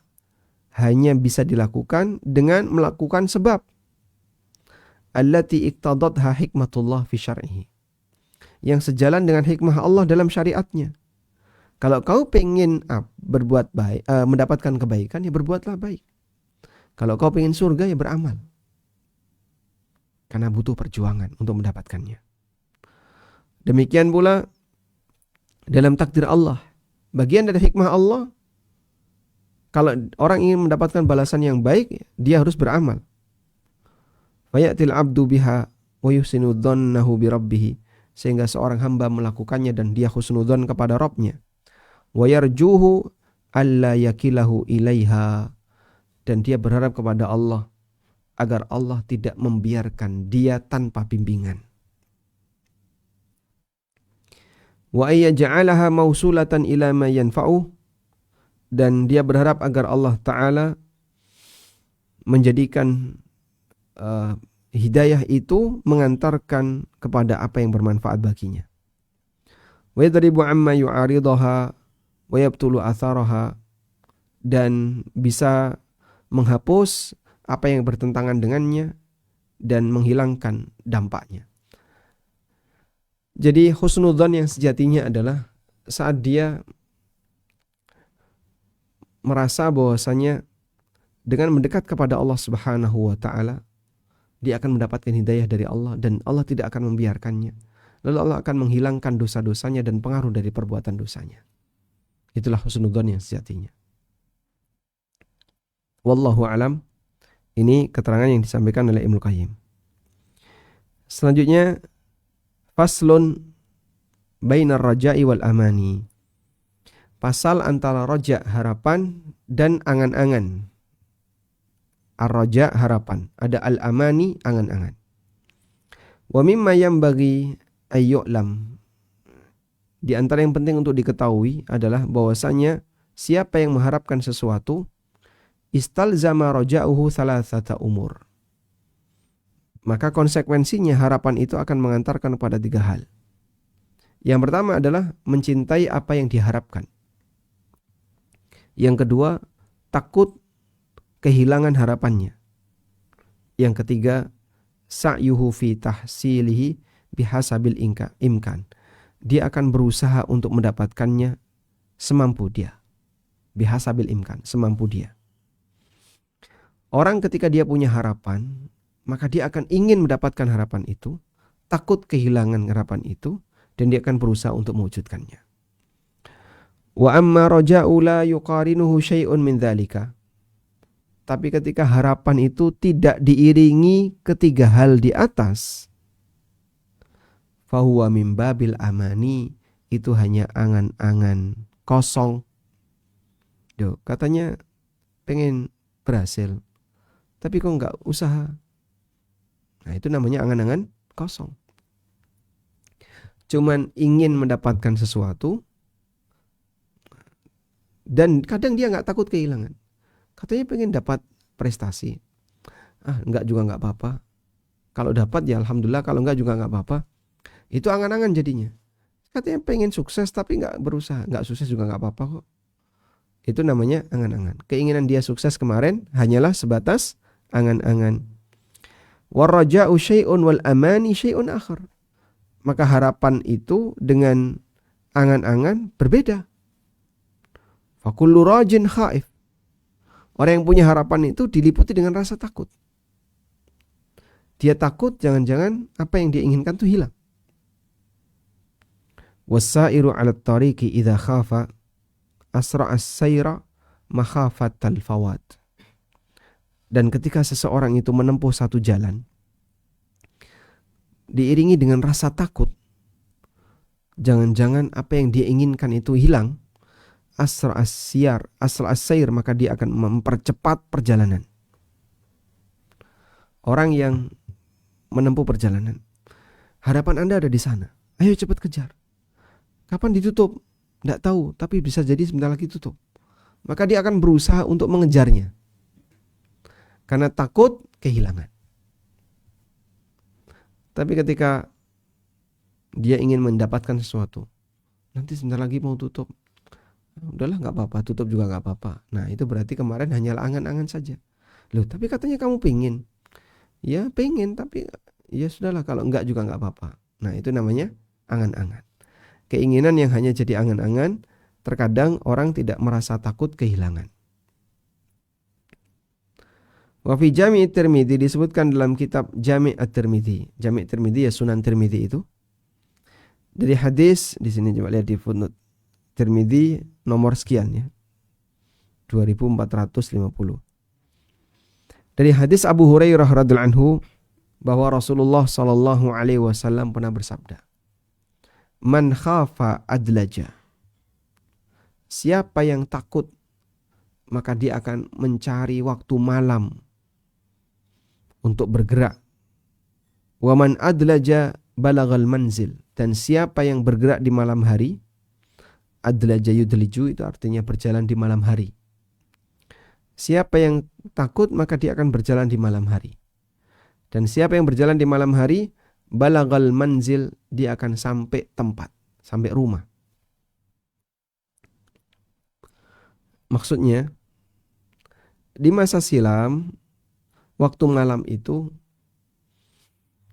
hanya bisa dilakukan dengan melakukan sebab. Allati iqtadatha hikmatullah fi syar'ihi. Yang sejalan dengan hikmah Allah dalam syariatnya. Kalau kau pengen berbuat baik, mendapatkan kebaikan, ya berbuatlah baik. Kalau kau pengen surga, ya beramal. Karena butuh perjuangan untuk mendapatkannya. Demikian pula dalam takdir Allah. Bagian dari hikmah Allah, kalau orang ingin mendapatkan balasan yang baik, dia harus beramal. Fayatil abdu biha wa yuhsinu dhannahu bi rabbih, sehingga seorang hamba melakukannya dan dia husnudzon kepada Rabbnya. Wa yarjuhu alla yakilahu ilaiha, dan dia berharap kepada Allah agar Allah tidak membiarkan dia tanpa bimbingan. Wa ayyaj'alaha mausulatan ila ma yanfa'u, dan dia berharap agar Allah Ta'ala menjadikan hidayah itu mengantarkan kepada apa yang bermanfaat baginya. Wa yadribu amma yu'aridaha wa yabtulu atharaha, dan bisa menghapus apa yang bertentangan dengannya dan menghilangkan dampaknya. Jadi husnudzon yang sejatinya adalah saat dia merasa bahwasanya dengan mendekat kepada Allah Subhanahu wa taala dia akan mendapatkan hidayah dari Allah dan Allah tidak akan membiarkannya. Lalu Allah akan menghilangkan dosa-dosanya dan pengaruh dari perbuatan dosanya. Itulah husnudzon yang sejatinya. Wallahu alam. Ini keterangan yang disampaikan oleh Ibnu Qayyim. Selanjutnya, faslun bainar raja'i wal amani. Pasal antara raja, harapan, dan angan-angan. Ar-raja, harapan. Ada al-amani, angan-angan. Wa mimma yanbaghi ayyu'lam. Di antara yang penting untuk diketahui adalah bahwasanya siapa yang mengharapkan sesuatu, istalzama raja'uhu thalathata umur. Maka konsekuensinya harapan itu akan mengantarkan pada 3 hal. Yang pertama adalah mencintai apa yang diharapkan. Yang kedua, takut kehilangan harapannya. Yang ketiga, sa'yuhu fi tahsilihi bihasabil imkan. Dia akan berusaha untuk mendapatkannya semampu dia. Bihasabil imkan, semampu dia. Orang ketika dia punya harapan, maka dia akan ingin mendapatkan harapan itu, takut kehilangan harapan itu, dan dia akan berusaha untuk mewujudkannya. Wa amma raja'u la yuqarinuhu syai'un min dzalika. Tapi ketika harapan itu tidak diiringi ketiga hal di atas, fahuwa min babil amani, itu hanya angan-angan kosong. Katanya pengen berhasil, tapi kok enggak usaha. Nah, itu namanya angan-angan kosong. Cuman ingin mendapatkan sesuatu, dan kadang dia enggak takut kehilangan. Katanya pengen dapat prestasi. Enggak juga enggak apa-apa. Kalau dapat ya alhamdulillah, kalau enggak juga enggak apa-apa. Itu angan-angan jadinya. Katanya pengen sukses tapi enggak berusaha. Enggak sukses juga enggak apa-apa kok. Itu namanya angan-angan. Keinginan dia sukses kemarin hanyalah sebatas angan-angan. Warraja'u syai'un wal amani syai'un akhar. Maka harapan itu dengan angan-angan berbeda. Fakullu rajin khaif. Orang yang punya harapan itu diliputi dengan rasa takut. Dia takut jangan-jangan apa yang dia inginkan itu hilang. Wasairu 'ala at-tariqi idza khafa asra'a as-sayra makhafatal fawat. Dan ketika seseorang itu menempuh satu jalan diiringi dengan rasa takut, jangan-jangan apa yang dia inginkan itu hilang, asra as-sayr, maka dia akan mempercepat perjalanan. Orang yang menempuh perjalanan, harapan Anda ada di sana, ayo cepat kejar. Kapan ditutup? Tidak tahu, tapi bisa jadi sebentar lagi tutup. Maka dia akan berusaha untuk mengejarnya, karena takut kehilangan. Tapi ketika dia ingin mendapatkan sesuatu, nanti sebentar lagi mau tutup, udahlah nggak apa-apa, tutup juga nggak apa-apa. Nah itu berarti kemarin hanyalah angan-angan saja. Loh tapi katanya kamu pengen. Ya pengen, tapi ya sudahlah, kalau enggak juga nggak apa-apa. Nah itu namanya angan-angan. Keinginan yang hanya jadi angan-angan, terkadang orang tidak merasa takut kehilangan. Wa fi Jami' at-Tirmidzi, disebutkan dalam kitab Jami' at-Tirmidzi. Jami' Tirmidzi ya Sunan Tirmidzi itu. Dari hadis, di sini coba lihat di footnote Tirmidzi nomor sekian ya. 2450. Dari hadis Abu Hurairah radhiyallahu anhu bahwa Rasulullah sallallahu alaihi wasallam pernah bersabda, "Man khafa adlaja." Siapa yang takut, maka dia akan mencari waktu malam untuk bergerak. Wa man adlaja balagal manzil. Dan siapa yang bergerak di malam hari, adlaja yudliju itu artinya berjalan di malam hari. Siapa yang takut maka dia akan berjalan di malam hari. Dan siapa yang berjalan di malam hari, balagal manzil, dia akan sampai tempat, sampai rumah. Maksudnya, di masa silam, waktu malam itu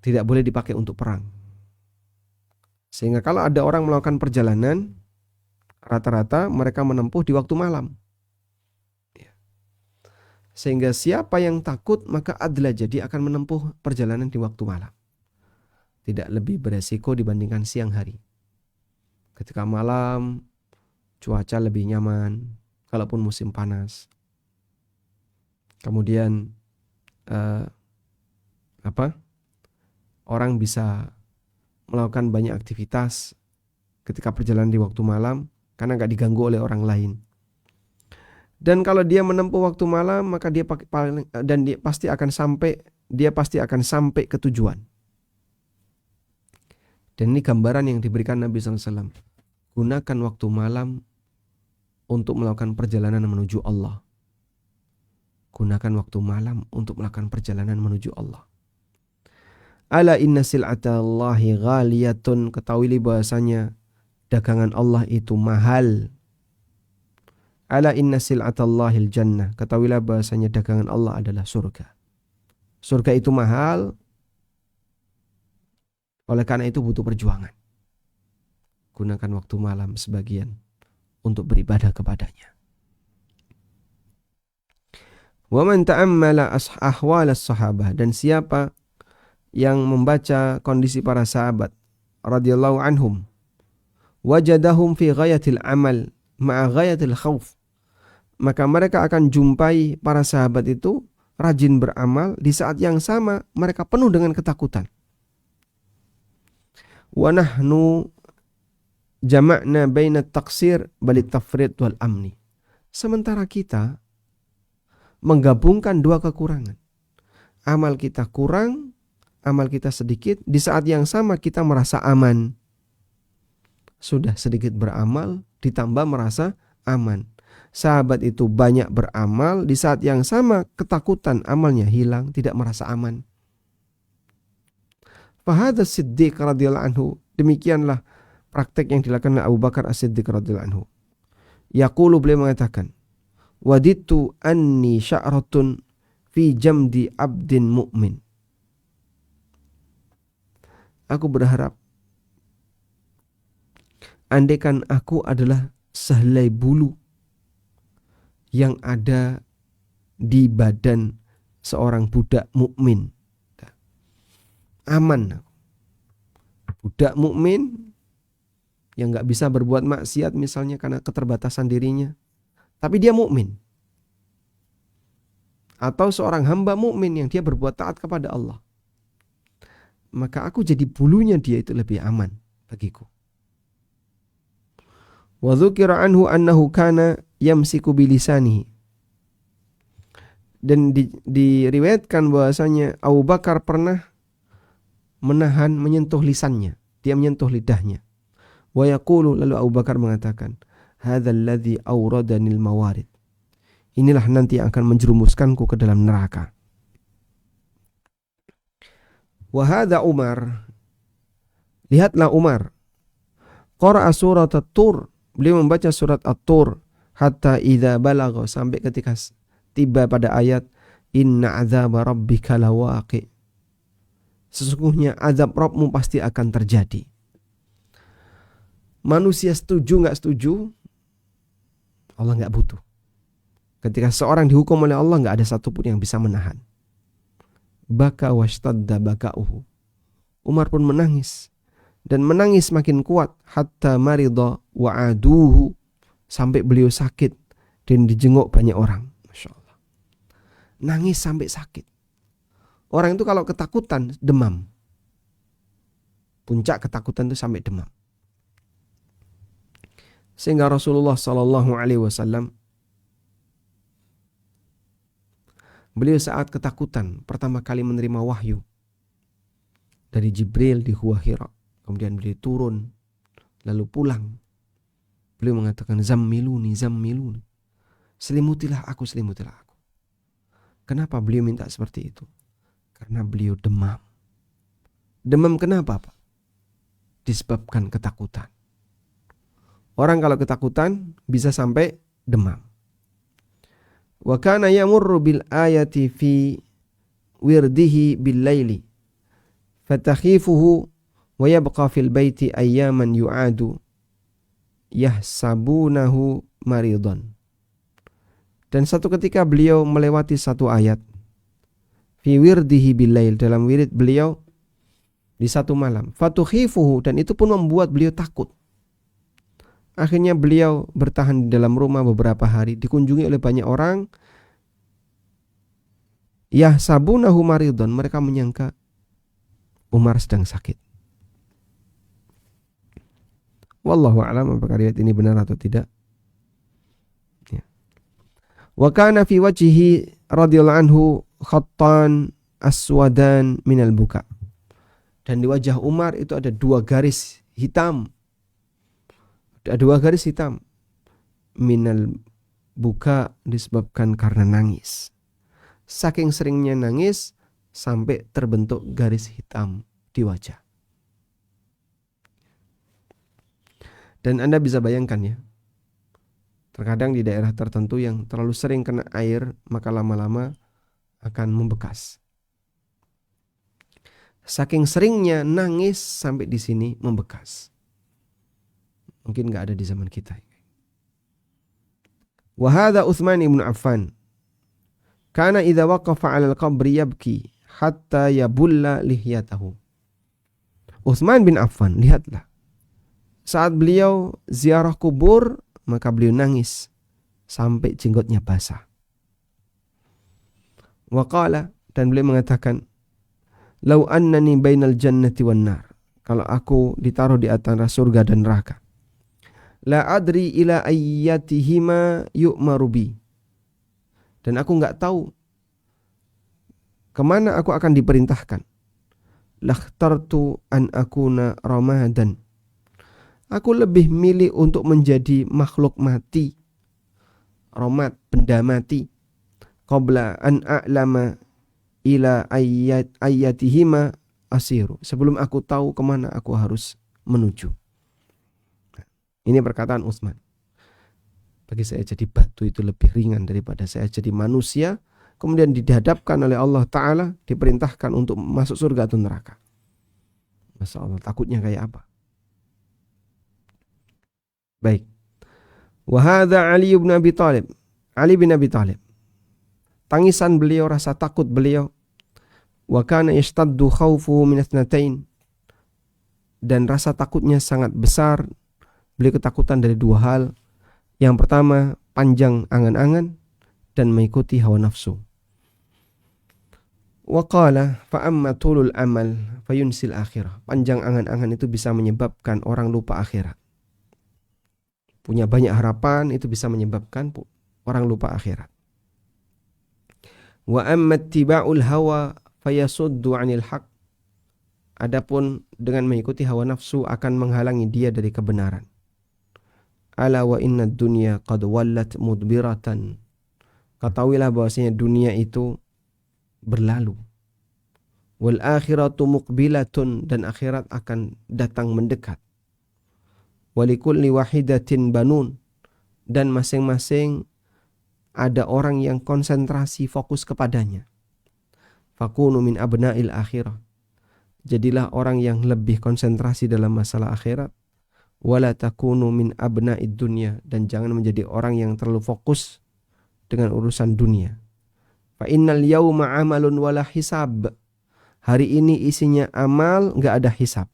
tidak boleh dipakai untuk perang. Sehingga kalau ada orang melakukan perjalanan, rata-rata mereka menempuh di waktu malam. Sehingga siapa yang takut maka adalah jadi akan menempuh perjalanan di waktu malam. Tidak lebih beresiko dibandingkan siang hari. Ketika malam cuaca lebih nyaman, kalaupun musim panas. Kemudian orang bisa melakukan banyak aktivitas ketika perjalanan di waktu malam karena nggak diganggu oleh orang lain. Dan kalau dia menempuh waktu malam, maka dia pasti akan sampai ke tujuan. Dan ini gambaran yang diberikan Nabi SAW. Gunakan waktu malam untuk melakukan perjalanan menuju Allah. Gunakan waktu malam untuk melakukan perjalanan menuju Allah. Ala inna sil'atallahi ghaliyatun. Ketahuilah bahasanya dagangan Allah itu mahal. Ala inna sil'atallahil jannah. Ketahuilah bahasanya dagangan Allah adalah surga. Surga itu mahal. Oleh karena itu butuh perjuangan. Gunakan waktu malam sebagian untuk beribadah kepadanya. Wa man ta'ammala ahwal as-sahabah. Dan siapa yang membaca kondisi para sahabat radhiyallahu anhum, wajadahum fi ghayatil amal ma'a ghayatil khauf. Maka mereka akan jumpai para sahabat itu rajin beramal, di saat yang sama mereka penuh dengan ketakutan. Wa nahnu jama'na baina at-taqsir bal at-tafrid wal amni. Sementara kita menggabungkan dua kekurangan. Amal kita kurang, amal kita sedikit, di saat yang sama kita merasa aman. Sudah sedikit beramal ditambah merasa aman. Sahabat itu banyak beramal, di saat yang sama ketakutan, amalnya hilang, tidak merasa aman. Fahadha Siddiq radhiyallahu anhu, demikianlah praktek yang dilakukan oleh Abu Bakar As-Siddiq radhiyallahu anhu. Yaqulu, beliau mengatakan, waditu anni sya'ratun fi jamdi abdin mu'min. Aku berharap andaikan aku adalah sehelai bulu yang ada di badan seorang budak mukmin, aman. Budak mukmin yang nggak bisa berbuat maksiat misalnya karena keterbatasan dirinya, tapi dia mukmin. Atau seorang hamba mukmin yang dia berbuat taat kepada Allah, maka aku jadi bulunya dia itu lebih aman bagiku. Wa dzukira anhu annahu kana yamsiku bilisanihi. Dan diriwayatkan bahwasanya Abu Bakar pernah menyentuh lisannya, dia menyentuh lidahnya. Wa yaqulu, lalu Abu Bakar mengatakan, hadzal ladzi awradanil mawarid. Inilah nanti yang akan menjerumuskanku ke dalam neraka. Wa hadza Umar. Lihatlah Umar. Qara'a surat At-Tur. Beliau membaca surat At-Tur hatta idza balagha, sampai ketika tiba pada ayat inna adzaba rabbika lawaqi. Sesungguhnya azab Rabbmu pasti akan terjadi. Manusia setuju nggak setuju, Allah nggak butuh. Ketika seorang dihukum oleh Allah, nggak ada satupun yang bisa menahan. Baka washtadda baka'uhu. Umar pun menangis, dan menangis makin kuat hatta marida wa aduhu, sampai beliau sakit dan dijenguk banyak orang. Masya Allah. Nangis sampai sakit. Orang itu kalau ketakutan demam. Puncak ketakutan itu sampai demam. Sehingga Rasulullah SAW, beliau saat ketakutan pertama kali menerima wahyu dari Jibril di Gua Hira, kemudian beliau turun lalu pulang, beliau mengatakan zammiluni, selimutilah aku. Kenapa beliau minta seperti itu? Karena beliau demam. Demam kenapa, Pak? Disebabkan ketakutan. Orang kalau ketakutan bisa sampai demam. Wa kana yamurru bil ayati fi wirdihi bil laili fatakhifuhu wa yabqa fil baiti ayyaman yu'adu yahsabunahu maridan. Dan satu ketika beliau melewati satu ayat fi wirdihi bil lail, dalam wirid beliau di satu malam, fatukhifuhu, dan itu pun membuat beliau takut. Akhirnya beliau bertahan di dalam rumah beberapa hari, dikunjungi oleh banyak orang. Yahsabunahu maridun, mereka menyangka Umar sedang sakit. Wallahu a'lam apakah riwayat ini benar atau tidak. Ya. Wa kana fi wajhihi radhiyallahu anhu khattan aswadan minal buka. Dan di wajah Umar itu ada dua garis hitam. Ada dua garis hitam. Minal buka, disebabkan karena nangis. Saking seringnya nangis sampai terbentuk garis hitam di wajah. Dan Anda bisa bayangkan ya, terkadang di daerah tertentu yang terlalu sering kena air, maka lama-lama akan membekas. Saking seringnya nangis sampai di sini membekas. Mungkin nggak ada di zaman kita. Wa hadza Utsman ibn Affan. Kana idza waqafa 'ala al-qabri yabki hatta yabulla lihyatahu. Utsman bin Affan, lihatlah. Saat beliau ziarah kubur, maka beliau nangis sampai jenggotnya basah. Wa qala, dan beliau mengatakan, "Lau annani bainal jannati wan nar." Kalau aku ditaruh di antara surga dan neraka. La adri ila ayyatihima yu'maru bi. Dan aku enggak tahu kemana aku akan diperintahkan. Lakhtartu an akuna ramadan. Aku lebih milih untuk menjadi makhluk mati. Ramad, benda mati. Qabla an a'lama ila ayyatihima asiru. Sebelum aku tahu kemana aku harus menuju. Ini perkataan Utsman. Bagi saya jadi batu itu lebih ringan daripada saya jadi manusia, kemudian dihadapkan oleh Allah Ta'ala, diperintahkan untuk masuk surga atau neraka. Masya Allah, takutnya kayak apa? Baik. Wa hadza Ali bin Abi Thalib. Ali bin Abi Thalib. Tangisan beliau, rasa takut beliau. Wa kana yashtaddu khawfuhu min itsnatain. Dan rasa takutnya sangat besar. Beliau ketakutan dari dua hal. Yang pertama, panjang angan-angan dan mengikuti hawa nafsu. Wa qala fa amma tulul amal fayunsil akhirah. Panjang angan-angan itu bisa menyebabkan orang lupa akhirat. Punya banyak harapan itu bisa menyebabkan orang lupa akhirat. Wa amma ittiba'ul hawa fayasuddu 'anil haq. Adapun dengan mengikuti hawa nafsu akan menghalangi dia dari kebenaran. Ala wa inna dunya qad wallat mudbiratan. Ketahuilah bahwasanya dunia itu berlalu. Wal akhiratu muqbilatun, dan akhirat akan datang mendekat. Walikulli wahidatin banun, dan masing-masing ada orang yang konsentrasi fokus kepadanya. Fakunu min abna'il akhirah. Jadilah orang yang lebih konsentrasi dalam masalah akhirat. Wala takunu min abna'id dunya, dan jangan menjadi orang yang terlalu fokus dengan urusan dunia. Fa innal yawma amalun wala hisab. Hari ini isinya amal, enggak ada hisab.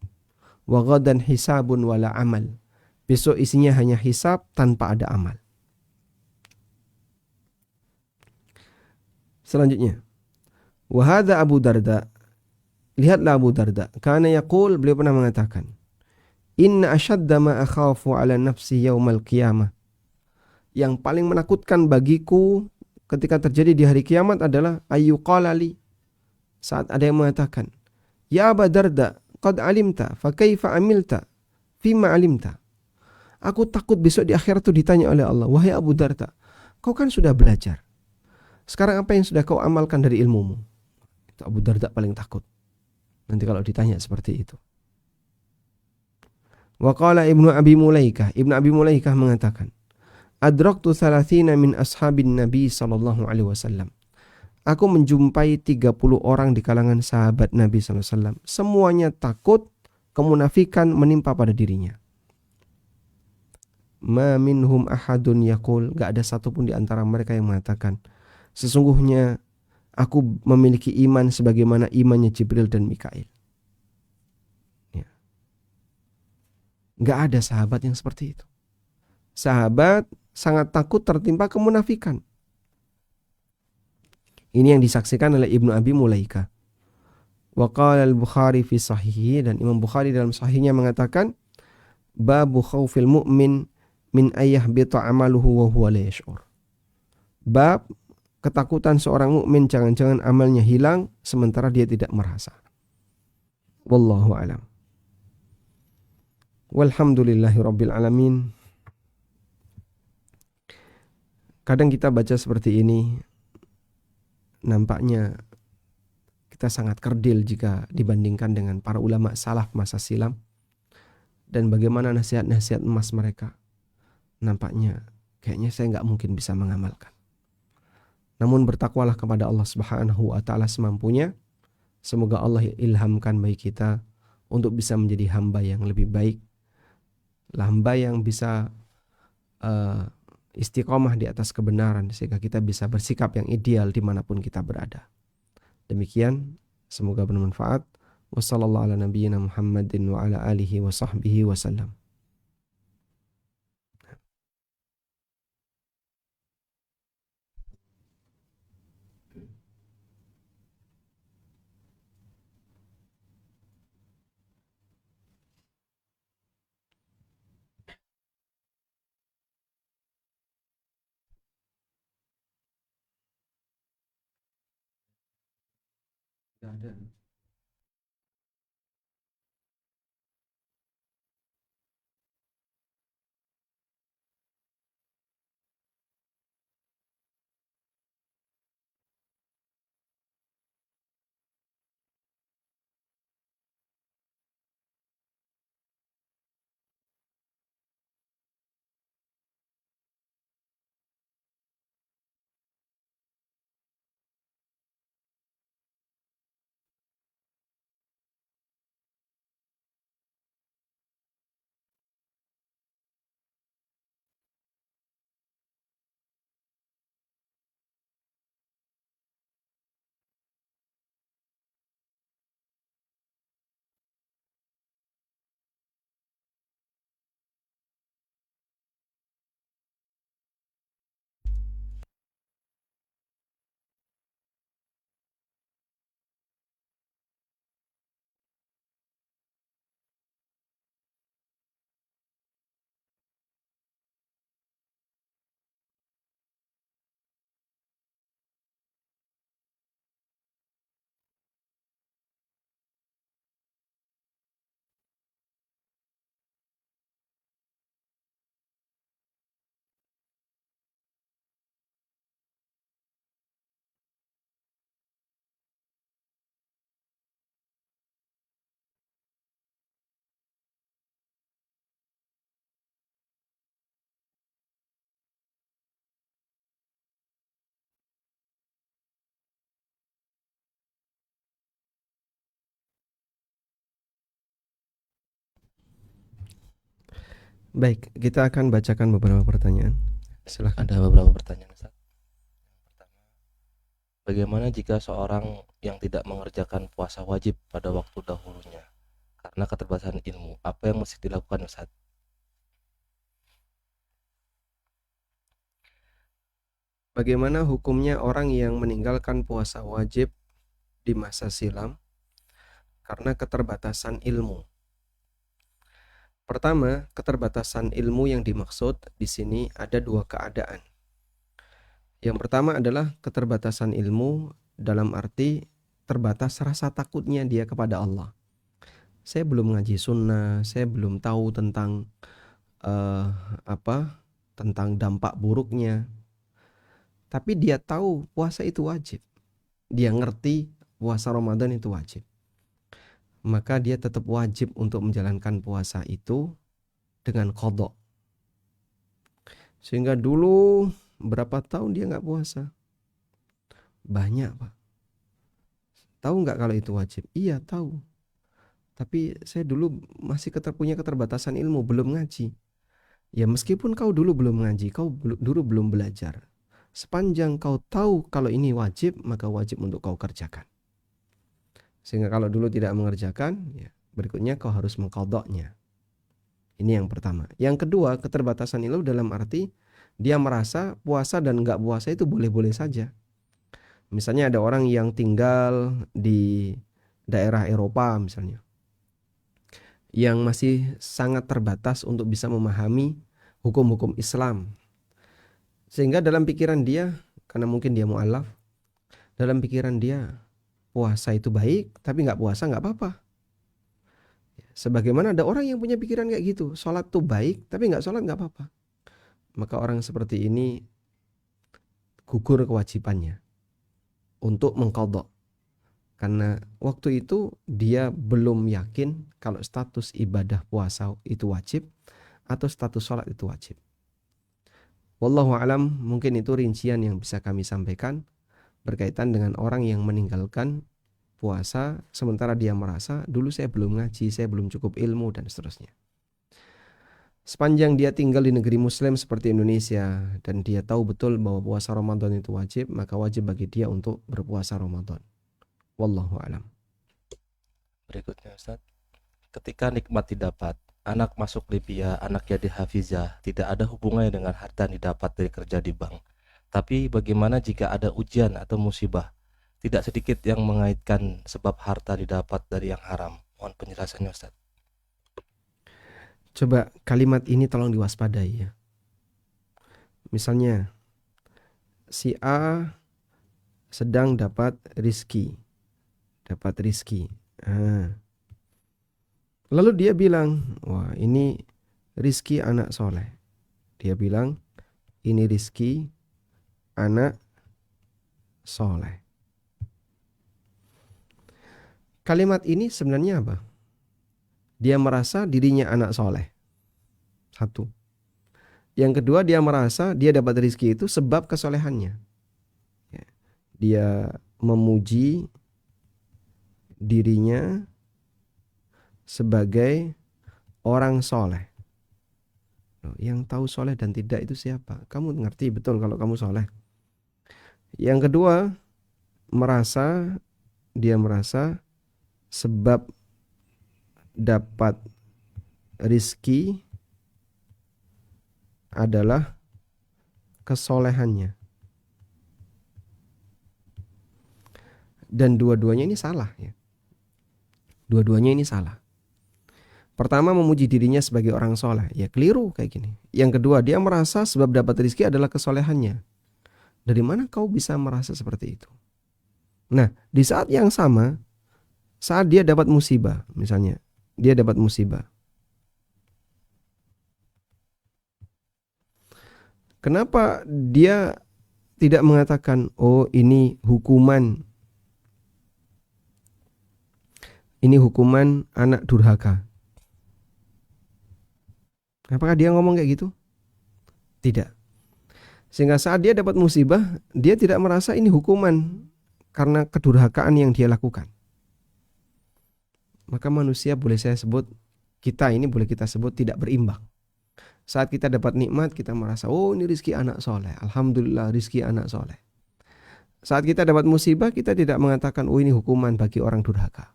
Wa ghadan hisabun wala amal. Besok isinya hanya hisab tanpa ada amal. Selanjutnya, wa hadza Abu Darda. Lihatlah Abu Darda. Kana yaqul, beliau pernah mengatakan, inna ashadda ma akhafu ala nafsi yaumal qiyamah. Yang paling menakutkan bagiku ketika terjadi di hari kiamat adalah ayyuqala li. Saat ada yang mengatakan, ya Abu Darda, qad alimta, fa kaifa amilta, fima alimta. Aku takut besok di akhirat itu ditanya oleh Allah, wahai Abu Darda, kau kan sudah belajar. Sekarang apa yang sudah kau amalkan dari ilmumu? Itu Abu Darda paling takut. Nanti kalau ditanya seperti itu. Wa qala Ibnu Abi Mulaikah. Ibnu Abi Mulaikah mengatakan, adraktu 30 min ashabin Nabi sallallahu alaihi wasallam. Aku menjumpai 30 orang di kalangan sahabat Nabi sallallahu alaihi wasallam. Semuanya takut kemunafikan menimpa pada dirinya. Ma minhum ahadun yaqul, enggak ada satupun di antara mereka yang mengatakan, sesungguhnya aku memiliki iman sebagaimana imannya Jibril dan Mikail. Ya. Enggak ada sahabat yang seperti itu. Sahabat sangat takut tertimpa kemunafikan. Ini yang disaksikan oleh Ibnu Abi Mulaikah. Wa qala al-Bukhari fi sahihi, dan Imam Bukhari dalam sahihnya mengatakan, babu khaufil mu'min min ayyahbita amaluhu wa huwa la yash'ur. Bab ketakutan seorang mukmin jangan-jangan amalnya hilang sementara dia tidak merasa. Wallahu alam. Walhamdulillahi rabbil alamin. Kadang kita baca seperti ini, nampaknya kita sangat kerdil jika dibandingkan dengan para ulama salaf masa silam dan bagaimana nasihat-nasihat emas mereka. Nampaknya kayaknya saya nggak mungkin bisa mengamalkan. Namun bertakwalah kepada Allah Subhanahu wa taala semampunya. Semoga Allah ilhamkan bagi kita untuk bisa menjadi hamba yang lebih baik, hamba yang bisa istiqomah di atas kebenaran sehingga kita bisa bersikap yang ideal dimanapun kita berada. Demikian, semoga bermanfaat. Wassallallahu ala nabiyyina Muhammadin wa ala alihi wa sahbihi wasallam. Tidak ada. Baik, kita akan bacakan beberapa pertanyaan. Silakan. Ada beberapa pertanyaan, Ustaz. Pertama, bagaimana jika seorang yang tidak mengerjakan puasa wajib pada waktu dahulunya karena keterbatasan ilmu? Apa yang mesti dilakukan, Ustaz? Bagaimana hukumnya orang yang meninggalkan puasa wajib di masa silam karena keterbatasan ilmu? Pertama, keterbatasan ilmu yang dimaksud di sini ada dua keadaan. Yang pertama adalah keterbatasan ilmu dalam arti terbatas rasa takutnya dia kepada Allah. Saya belum ngaji sunnah, saya belum tahu tentang eh, apa tentang dampak buruknya. Tapi dia tahu puasa itu wajib. Dia ngerti puasa Ramadan itu wajib. Maka dia tetap wajib untuk menjalankan puasa itu dengan qadha. Sehingga dulu berapa tahun dia nggak puasa? Banyak, Pak. Tahu nggak kalau itu wajib? Iya, tahu. Tapi saya dulu masih punya keterbatasan ilmu, belum ngaji. Ya meskipun kau dulu belum ngaji, kau dulu belum belajar. Sepanjang kau tahu kalau ini wajib, maka wajib untuk kau kerjakan. Sehingga kalau dulu tidak mengerjakan, ya, berikutnya kau harus mengqadhanya. Ini yang pertama. Yang kedua, keterbatasan ilmu dalam arti dia merasa puasa dan enggak puasa itu boleh-boleh saja. Misalnya ada orang yang tinggal di daerah Eropa misalnya, yang masih sangat terbatas untuk bisa memahami hukum-hukum Islam. Sehingga dalam pikiran dia, karena mungkin dia mu'alaf, dalam pikiran dia puasa itu baik, tapi nggak puasa nggak apa-apa. Sebagaimana ada orang yang punya pikiran kayak gitu, sholat tuh baik, tapi nggak sholat nggak apa-apa. Maka orang seperti ini gugur kewajibannya untuk mengqadha. Karena waktu itu dia belum yakin kalau status ibadah puasa itu wajib atau status sholat itu wajib. Wallahu alam, mungkin itu rincian yang bisa kami sampaikan berkaitan dengan orang yang meninggalkan puasa sementara dia merasa dulu saya belum ngaji, saya belum cukup ilmu dan seterusnya. Sepanjang dia tinggal di negeri muslim seperti Indonesia dan dia tahu betul bahwa puasa Ramadan itu wajib, maka wajib bagi dia untuk berpuasa Ramadan. Wallahu alam. Berikutnya, Ustaz. Ketika nikmat didapat, anak masuk Libya, anak jadi hafizah, tidak ada hubungannya dengan harta yang didapat dari kerja di bank. Tapi bagaimana jika ada ujian atau musibah? Tidak sedikit yang mengaitkan sebab harta didapat dari yang haram. Mohon penjelasannya, Ustaz. Coba kalimat ini tolong diwaspadai ya. Misalnya si A sedang dapat rizki. Lalu dia bilang, wah ini rizki anak soleh. Dia bilang, ini rizki anak soleh. Kalimat ini sebenarnya apa? Dia merasa dirinya anak soleh. Satu. Yang kedua, dia merasa dia dapat rizki itu sebab kesolehannya. Dia memuji dirinya sebagai orang soleh. Yang tahu soleh dan tidak itu siapa? Kamu ngerti betul kalau kamu soleh. Yang kedua, dia merasa sebab dapat rizki adalah kesolehannya. Dan dua-duanya ini salah ya. Dua-duanya ini salah. Pertama, memuji dirinya sebagai orang soleh. Ya keliru kayak gini. Yang kedua, dia merasa sebab dapat rizki adalah kesolehannya. Dari mana kau bisa merasa seperti itu? Nah, di saat yang sama, saat dia dapat musibah, misalnya, dia dapat musibah. Kenapa dia tidak mengatakan, oh ini hukuman anak durhaka? Apakah dia ngomong kayak gitu? Tidak. Sehingga saat dia dapat musibah, dia tidak merasa ini hukuman karena kedurhakaan yang dia lakukan. Maka manusia boleh kita sebut tidak berimbang. Saat kita dapat nikmat, kita merasa, oh ini rizki anak soleh. Alhamdulillah rizki anak soleh. Saat kita dapat musibah, kita tidak mengatakan, oh ini hukuman bagi orang durhaka.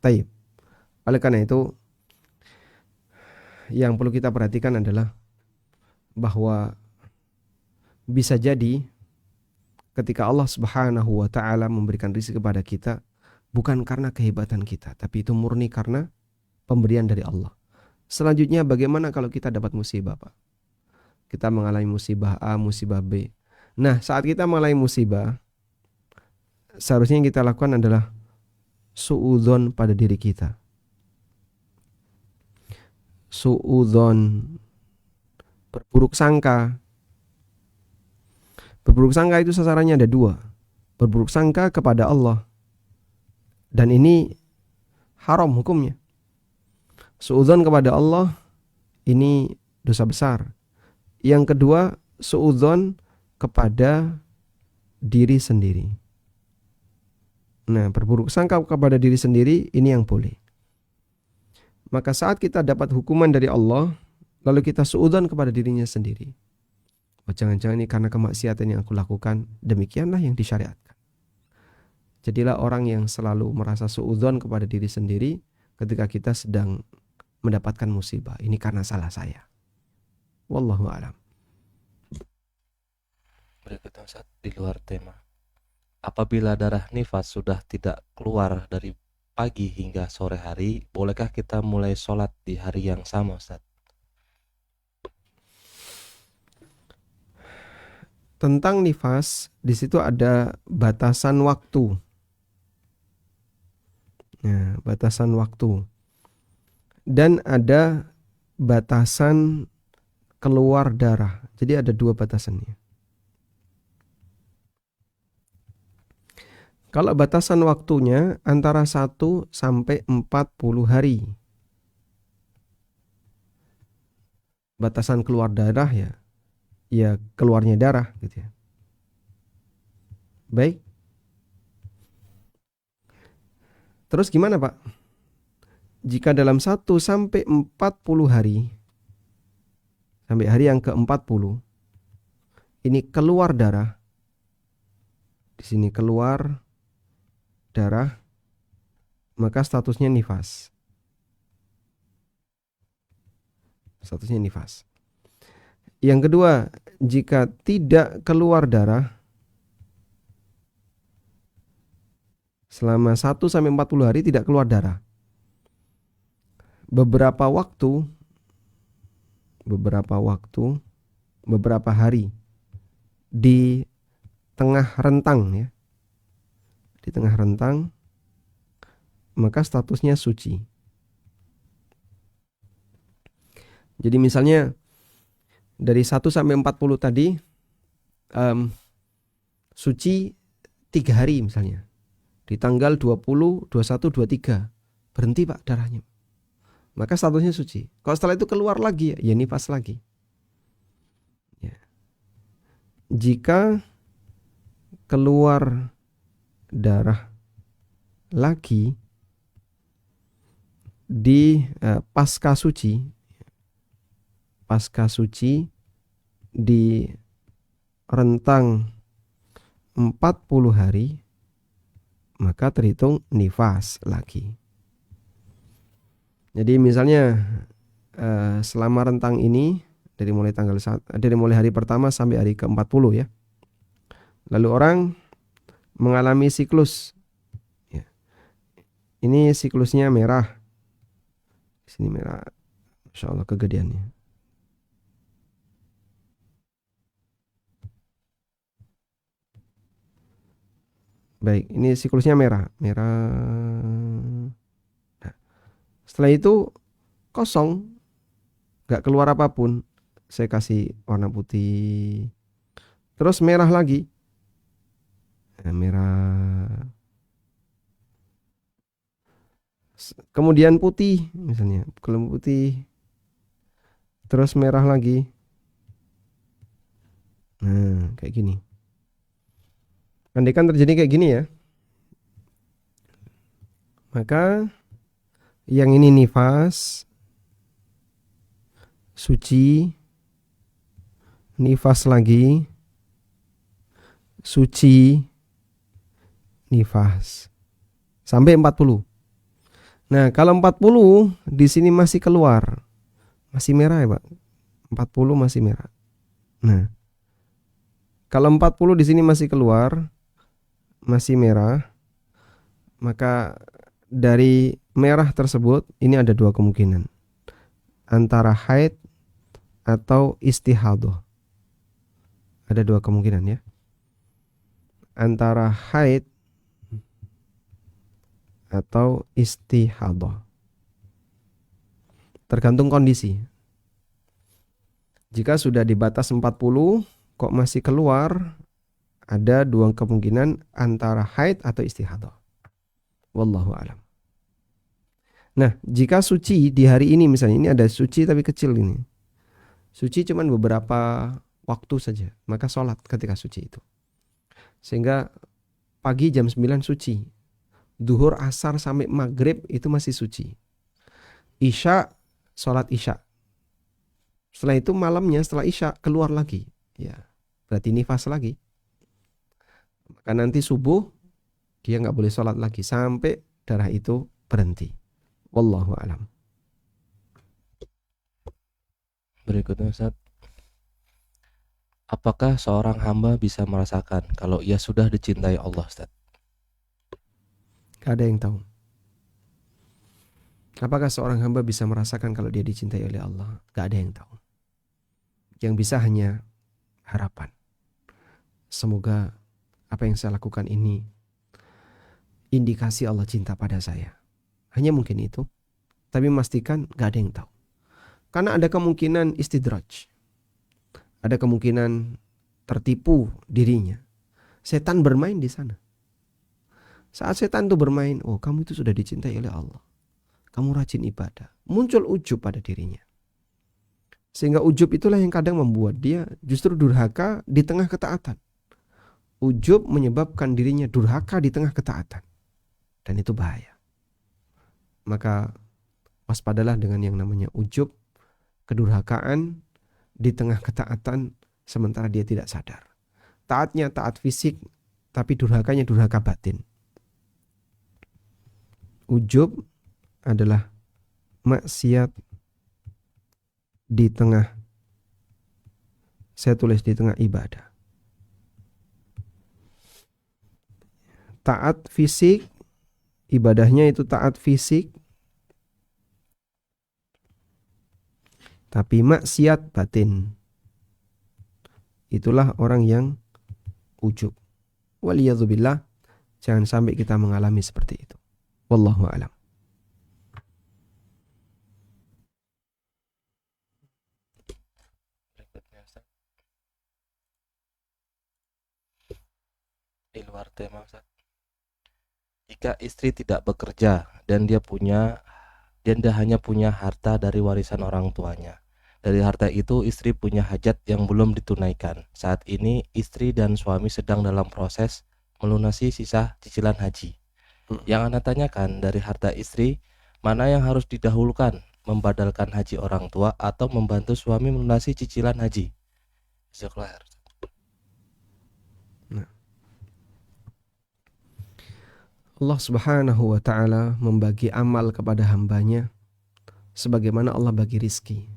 Taib. Oleh karena itu, yang perlu kita perhatikan adalah bahwa bisa jadi ketika Allah Subhanahu wa taala memberikan rezeki kepada kita bukan karena kehebatan kita, tapi itu murni karena pemberian dari Allah. Selanjutnya bagaimana kalau kita dapat musibah, Pak? Kita mengalami musibah A, musibah B. Nah, saat kita mengalami musibah, seharusnya yang kita lakukan adalah suudzon pada diri kita. Suudzon, berburuk sangka. Berburuk sangka itu sasarannya ada dua. Berburuk sangka kepada Allah. Dan ini haram hukumnya. Suudzon kepada Allah ini dosa besar. Yang kedua, suudzon kepada diri sendiri. Nah, berburuk sangka kepada diri sendiri ini yang boleh. Maka saat kita dapat hukuman dari Allah, lalu kita suudzon kepada dirinya sendiri. Oh, jangan-jangan ini karena kemaksiatan yang aku lakukan, demikianlah yang disyariatkan. Jadilah orang yang selalu merasa suudzon kepada diri sendiri ketika kita sedang mendapatkan musibah. Ini karena salah saya. Wallahu a'lam. Berikutnya Ustaz, di luar tema. Apabila darah nifas sudah tidak keluar dari pagi hingga sore hari, bolehkah kita mulai sholat di hari yang sama, Ustaz? Tentang nifas, di situ ada batasan waktu. Nah, batasan waktu. Dan ada batasan keluar darah. Jadi ada dua batasannya. Kalau batasan waktunya antara 1 sampai 40 hari. Batasan keluar darah ya keluarnya darah gitu ya. Baik. Terus gimana, Pak? Jika dalam 1 sampai 40 hari, sampai hari yang ke-40, ini keluar darah. Di sini keluar darah, maka statusnya nifas. Statusnya nifas. Yang kedua, jika tidak keluar darah selama 1 sampai 40 hari tidak keluar darah. Beberapa hari di tengah rentang ya. Di tengah rentang maka statusnya suci. Jadi misalnya dari 1 sampai 40 tadi suci 3 hari misalnya. Di tanggal 20, 21, 23 berhenti, Pak, darahnya. Maka statusnya suci. Kalau setelah itu keluar lagi ya nifas lagi. Ya. Jika keluar darah lagi di pasca suci di rentang 40 hari maka terhitung nifas lagi. Jadi misalnya selama rentang ini dari mulai hari pertama sampai hari ke-40 ya. Lalu orang mengalami siklus. Ya. Ini siklusnya merah. Di sini merah. Masya Allah kegedeannya. Baik, ini siklusnya merah. Nah, setelah itu kosong. Gak keluar apapun. Saya kasih warna putih. Terus merah lagi. Merah. Kemudian putih misalnya. Kalau putih. Terus merah lagi. Nah, kayak gini. Andaikan terjadi kayak gini ya, maka yang ini nifas, suci, nifas lagi, suci, nifas. Sampai 40. Nah, kalau 40 di sini masih keluar. Masih merah ya, Pak. 40 masih merah. Nah, kalau 40 di sini masih keluar, masih merah, maka dari merah tersebut ini ada dua kemungkinan. Antara haid atau istihadah. Ada dua kemungkinan ya. Antara haid atau istihadah. Tergantung kondisi. Jika sudah di batas 40 kok masih keluar, ada dua kemungkinan antara haid atau istihadah. Wallahu alam. Nah, jika suci di hari ini misalnya, ini ada suci tapi kecil ini. Suci cuman beberapa waktu saja, maka sholat ketika suci itu. Sehingga pagi jam 9 suci. Duhur, asar sampai maghrib itu masih suci. Isya, sholat isya. Setelah itu malamnya setelah isya keluar lagi. Ya, berarti nifas lagi. Maka nanti subuh dia nggak boleh sholat lagi sampai darah itu berhenti. Wallahu alam. Berikutnya Ustaz, apakah seorang hamba bisa merasakan kalau ia sudah dicintai Allah Ustaz? Gak ada yang tahu. Apakah seorang hamba bisa merasakan kalau dia dicintai oleh Allah? Gak ada yang tahu. Yang bisa hanya harapan. Semoga apa yang saya lakukan ini indikasi Allah cinta pada saya. Hanya mungkin itu. Tapi memastikan gak ada yang tahu. Karena ada kemungkinan istidraj. Ada kemungkinan tertipu dirinya. Setan bermain di sana. Saat setan itu bermain, oh kamu itu sudah dicintai oleh Allah. Kamu rajin ibadah. Muncul ujub pada dirinya. Sehingga ujub itulah yang kadang membuat dia justru durhaka di tengah ketaatan. Ujub menyebabkan dirinya durhaka di tengah ketaatan. Dan itu bahaya. Maka waspadalah dengan yang namanya ujub, kedurhakaan di tengah ketaatan sementara dia tidak sadar. Taatnya taat fisik, tapi durhakanya durhaka batin. Ujub adalah maksiat di tengah, saya tulis di tengah ibadah. Taat fisik, ibadahnya itu taat fisik, tapi maksiat batin. Itulah orang yang ujub. Waliyadzubillah, jangan sampai kita mengalami seperti itu. Wallahu a'lam. Berikutnya Ustaz, di luar tema Ustaz. Jika istri tidak bekerja dan dia hanya punya harta dari warisan orang tuanya. Dari harta itu istri punya hajat yang belum ditunaikan. Saat ini istri dan suami sedang dalam proses melunasi sisa cicilan haji. Yang Anda tanyakan, dari harta istri, mana yang harus didahulukan, membadalkan haji orang tua atau membantu suami melunasi cicilan haji? Jazakallah. Nah, Allah Subhanahu wa ta'ala membagi amal kepada hambanya sebagaimana Allah bagi rizki.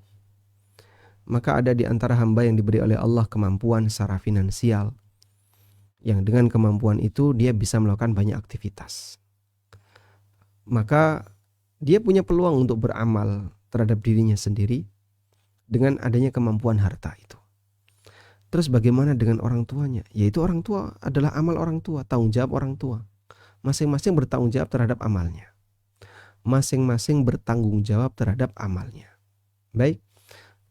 Maka ada di antara hamba yang diberi oleh Allah kemampuan secara finansial, yang dengan kemampuan itu dia bisa melakukan banyak aktivitas. Maka dia punya peluang untuk beramal terhadap dirinya sendiri dengan adanya kemampuan harta itu. Terus bagaimana dengan orang tuanya? Yaitu orang tua adalah amal orang tua, tanggung jawab orang tua. Masing-masing bertanggung jawab terhadap amalnya. Masing-masing bertanggung jawab terhadap amalnya. Baik,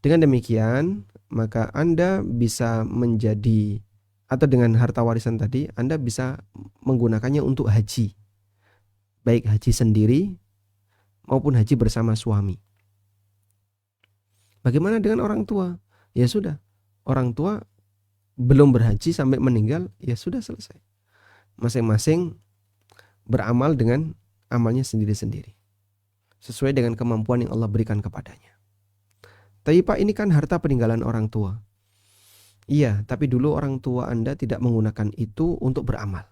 dengan demikian maka Anda bisa menjadi, atau dengan harta warisan tadi Anda bisa menggunakannya untuk haji. Baik haji sendiri maupun haji bersama suami. Bagaimana dengan orang tua? Ya sudah, orang tua belum berhaji sampai meninggal, ya sudah selesai. Masing-masing beramal dengan amalnya sendiri-sendiri, sesuai dengan kemampuan yang Allah berikan kepadanya. Tapi Pak, ini kan harta peninggalan orang tua. Iya, tapi dulu orang tua Anda tidak menggunakan itu untuk beramal.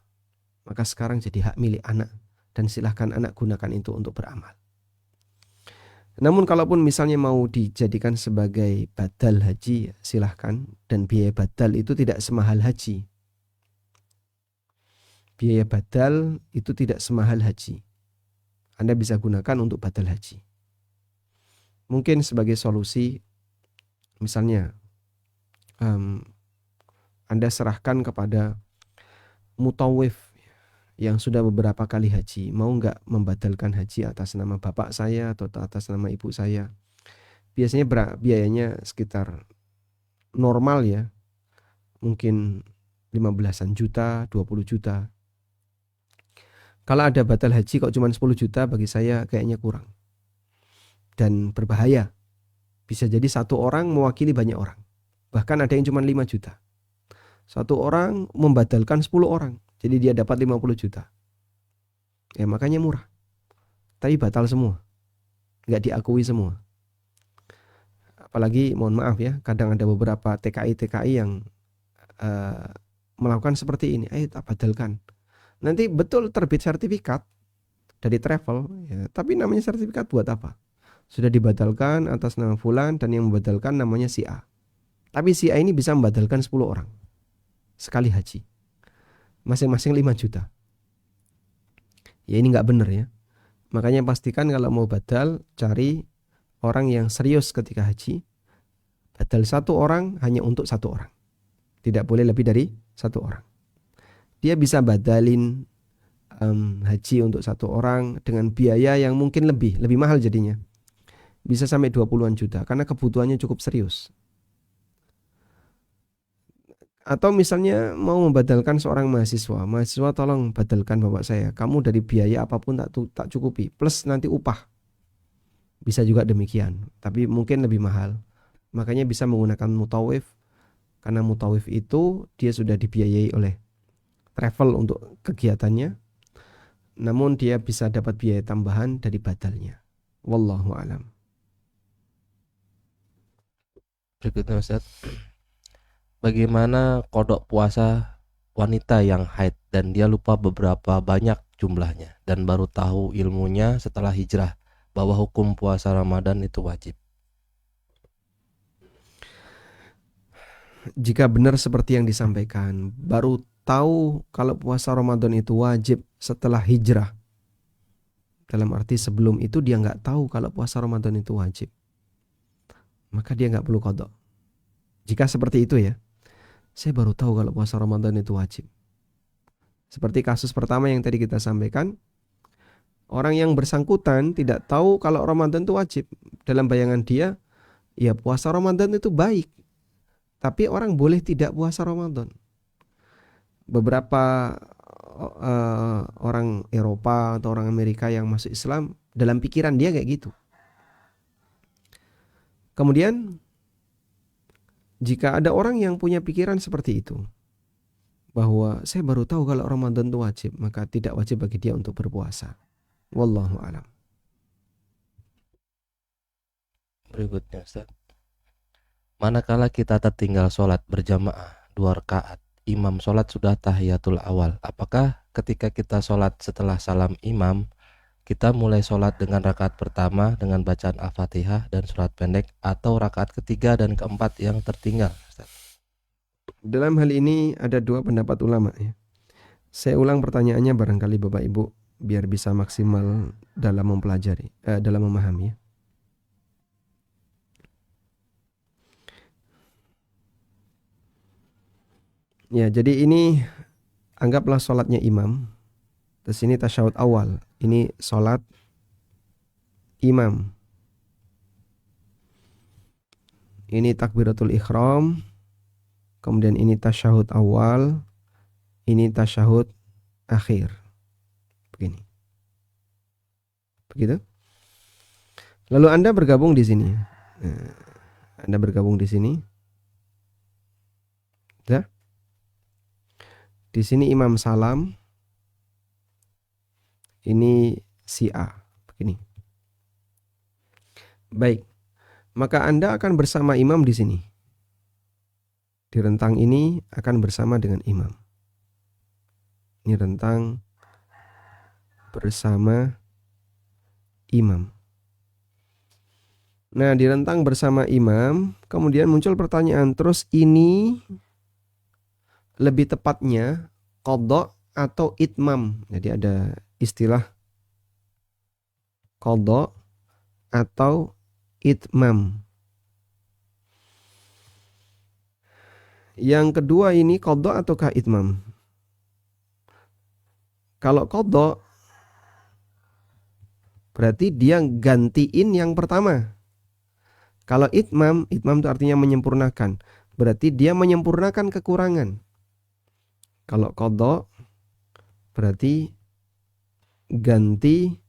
Maka sekarang jadi hak milik anak. Dan silahkan anak gunakan itu untuk beramal. Namun kalaupun misalnya mau dijadikan sebagai badal haji, silahkan. Dan biaya badal itu tidak semahal haji. Biaya badal itu tidak semahal haji. Anda bisa gunakan untuk badal haji. Mungkin sebagai solusi, misalnya Anda serahkan kepada mutawif yang sudah beberapa kali haji, mau nggak membadalkan haji atas nama bapak saya atau atas nama ibu saya. Biasanya biayanya sekitar normal ya, mungkin 15-an juta, 20 juta. Kalau ada batal haji kok cuma 10 juta, bagi saya kayaknya kurang. Dan berbahaya. Bisa jadi satu orang mewakili banyak orang. Bahkan ada yang cuma 5 juta. Satu orang membadalkan 10 orang. Jadi dia dapat 50 juta. Ya makanya murah. Tapi batal semua. Nggak diakui semua. Apalagi mohon maaf ya, kadang ada beberapa TKI yang melakukan seperti ini. Ayo tak badalkan. Nanti betul terbit sertifikat dari travel. Ya, tapi namanya sertifikat buat apa? Sudah dibadalkan atas nama fulan dan yang membadalkan namanya si A. Tapi si A ini bisa membadalkan 10 orang. Sekali haji. Masing-masing 5 juta. Ya ini nggak benar ya. Makanya pastikan kalau mau badal, cari orang yang serius ketika haji. Badal satu orang hanya untuk satu orang. Tidak boleh lebih dari satu orang. Dia bisa badalin haji untuk satu orang dengan biaya yang mungkin lebih mahal jadinya. Bisa sampai 20-an juta karena kebutuhannya cukup serius. Atau misalnya mau membadalkan seorang mahasiswa tolong badalkan bapak saya. Kamu dari biaya apapun tak cukupi, plus nanti upah. Bisa juga demikian, tapi mungkin lebih mahal. Makanya bisa menggunakan mutawif, karena mutawif itu dia sudah dibiayai oleh travel untuk kegiatannya. Namun dia bisa dapat biaya tambahan dari badalnya. Wallahu a'lam. Berikutnya Ustaz, bagaimana kodok puasa wanita yang haid dan dia lupa beberapa banyak jumlahnya dan baru tahu ilmunya setelah hijrah bahwa hukum puasa Ramadan itu wajib? Jika benar seperti yang disampaikan, baru tahu kalau puasa Ramadan itu wajib setelah hijrah. Dalam arti sebelum itu dia nggak tahu kalau puasa Ramadan itu wajib. Maka dia nggak perlu qadha. Jika seperti itu ya, saya baru tahu kalau puasa Ramadan itu wajib. Seperti kasus pertama yang tadi kita sampaikan, orang yang bersangkutan tidak tahu kalau Ramadan itu wajib. Dalam bayangan dia, ya puasa Ramadan itu baik. Tapi orang boleh tidak puasa Ramadan. Beberapa orang Eropa atau orang Amerika yang masuk Islam, dalam pikiran dia kayak gitu. Kemudian jika ada orang yang punya pikiran seperti itu, bahwa saya baru tahu kalau Ramadan itu wajib, maka tidak wajib bagi dia untuk berpuasa. Wallahu a'lam. Berikutnya Ustaz, manakala kita tertinggal sholat berjamaah 2 rakaat, imam sholat sudah tahiyatul awal, apakah ketika kita sholat setelah salam imam, kita mulai sholat dengan rakaat pertama dengan bacaan Al-Fatihah dan surat pendek, atau rakaat ketiga dan keempat yang tertinggal? Ustaz, Dalam hal ini ada dua pendapat ulama ya. Saya ulang pertanyaannya barangkali Bapak Ibu biar bisa maksimal dalam mempelajari, dalam memahami ya. Ya, jadi ini anggaplah sholatnya imam. Terus ini tasyahud awal. Ini sholat imam. Ini takbiratul ihram. Kemudian ini tasyahud awal. Ini tasyahud akhir. Begini. Begitu. Lalu Anda bergabung di sini. Anda bergabung di sini. Ya. Di sini imam salam. Ini si A. Begini. Baik. maka Anda akan bersama imam di sini. Di rentang ini akan bersama dengan imam. Ini rentang bersama imam. Nah, di rentang bersama imam, kemudian muncul pertanyaan, terus ini lebih tepatnya qadha atau itmam. Jadi ada istilah qadha atau itmam. Yang kedua ini qadha ataukah itmam? Kalau qadha berarti dia gantiin yang pertama. Kalau itmam itu artinya menyempurnakan. Berarti dia menyempurnakan kekurangan. Kalau qadha berarti ganti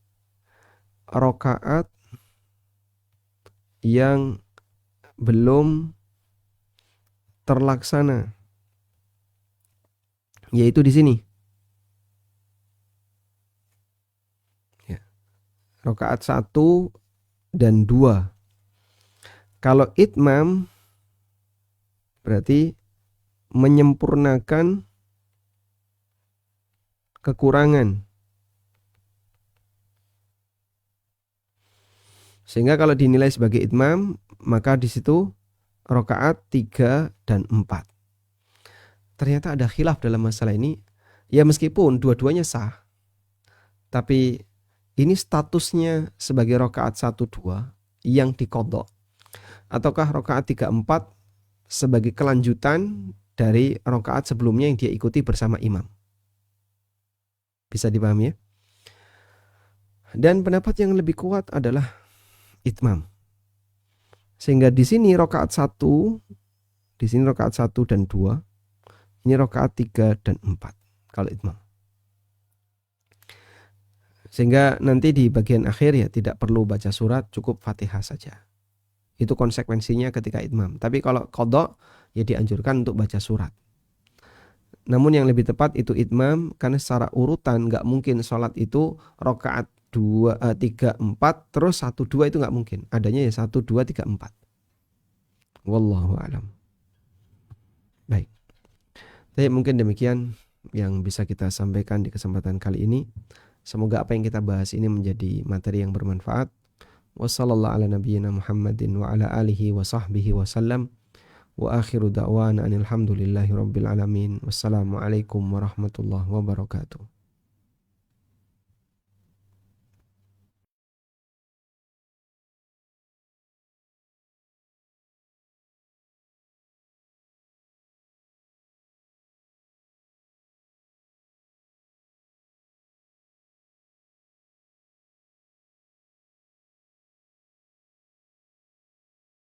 rakaat yang belum terlaksana. Yaitu di sini. Ya. Rakaat 1 dan 2. Kalau itmam berarti menyempurnakan kekurangan. Sehingga kalau dinilai sebagai itmam, maka di situ rakaat 3 dan 4. Ternyata ada khilaf dalam masalah ini. Ya meskipun dua-duanya sah, tapi ini statusnya sebagai rakaat 1 2 yang diqadha. Ataukah rakaat 3 4 sebagai kelanjutan dari rakaat sebelumnya yang dia ikuti bersama imam. Bisa dipahami ya? Dan pendapat yang lebih kuat adalah itmam. Sehingga di sini rakaat 1, di sini rakaat 1 dan 2, ini rakaat 3 dan 4 kalau itmam. Sehingga nanti di bagian akhir ya tidak perlu baca surat, cukup Fatihah saja. Itu konsekuensinya ketika itmam. Tapi kalau qadha ya dianjurkan untuk baca surat. Namun yang lebih tepat itu itmam, karena secara urutan nggak mungkin sholat itu rakaat 2, 3, 4 terus 1, 2 itu nggak mungkin. Adanya ya 1, 2, 3, 4. Wallahu a'lam. Baik. Jadi mungkin demikian yang bisa kita sampaikan di kesempatan kali ini. Semoga apa yang kita bahas ini menjadi materi yang bermanfaat. Wassallallahu ala nabiyyina Muhammadin wa ala alihi wa sahbihi wa sallam. Wa akhiru da'wana anil hamdulillahi rabbil alamin. Wassalamualaikum warahmatullahi wabarakatuh.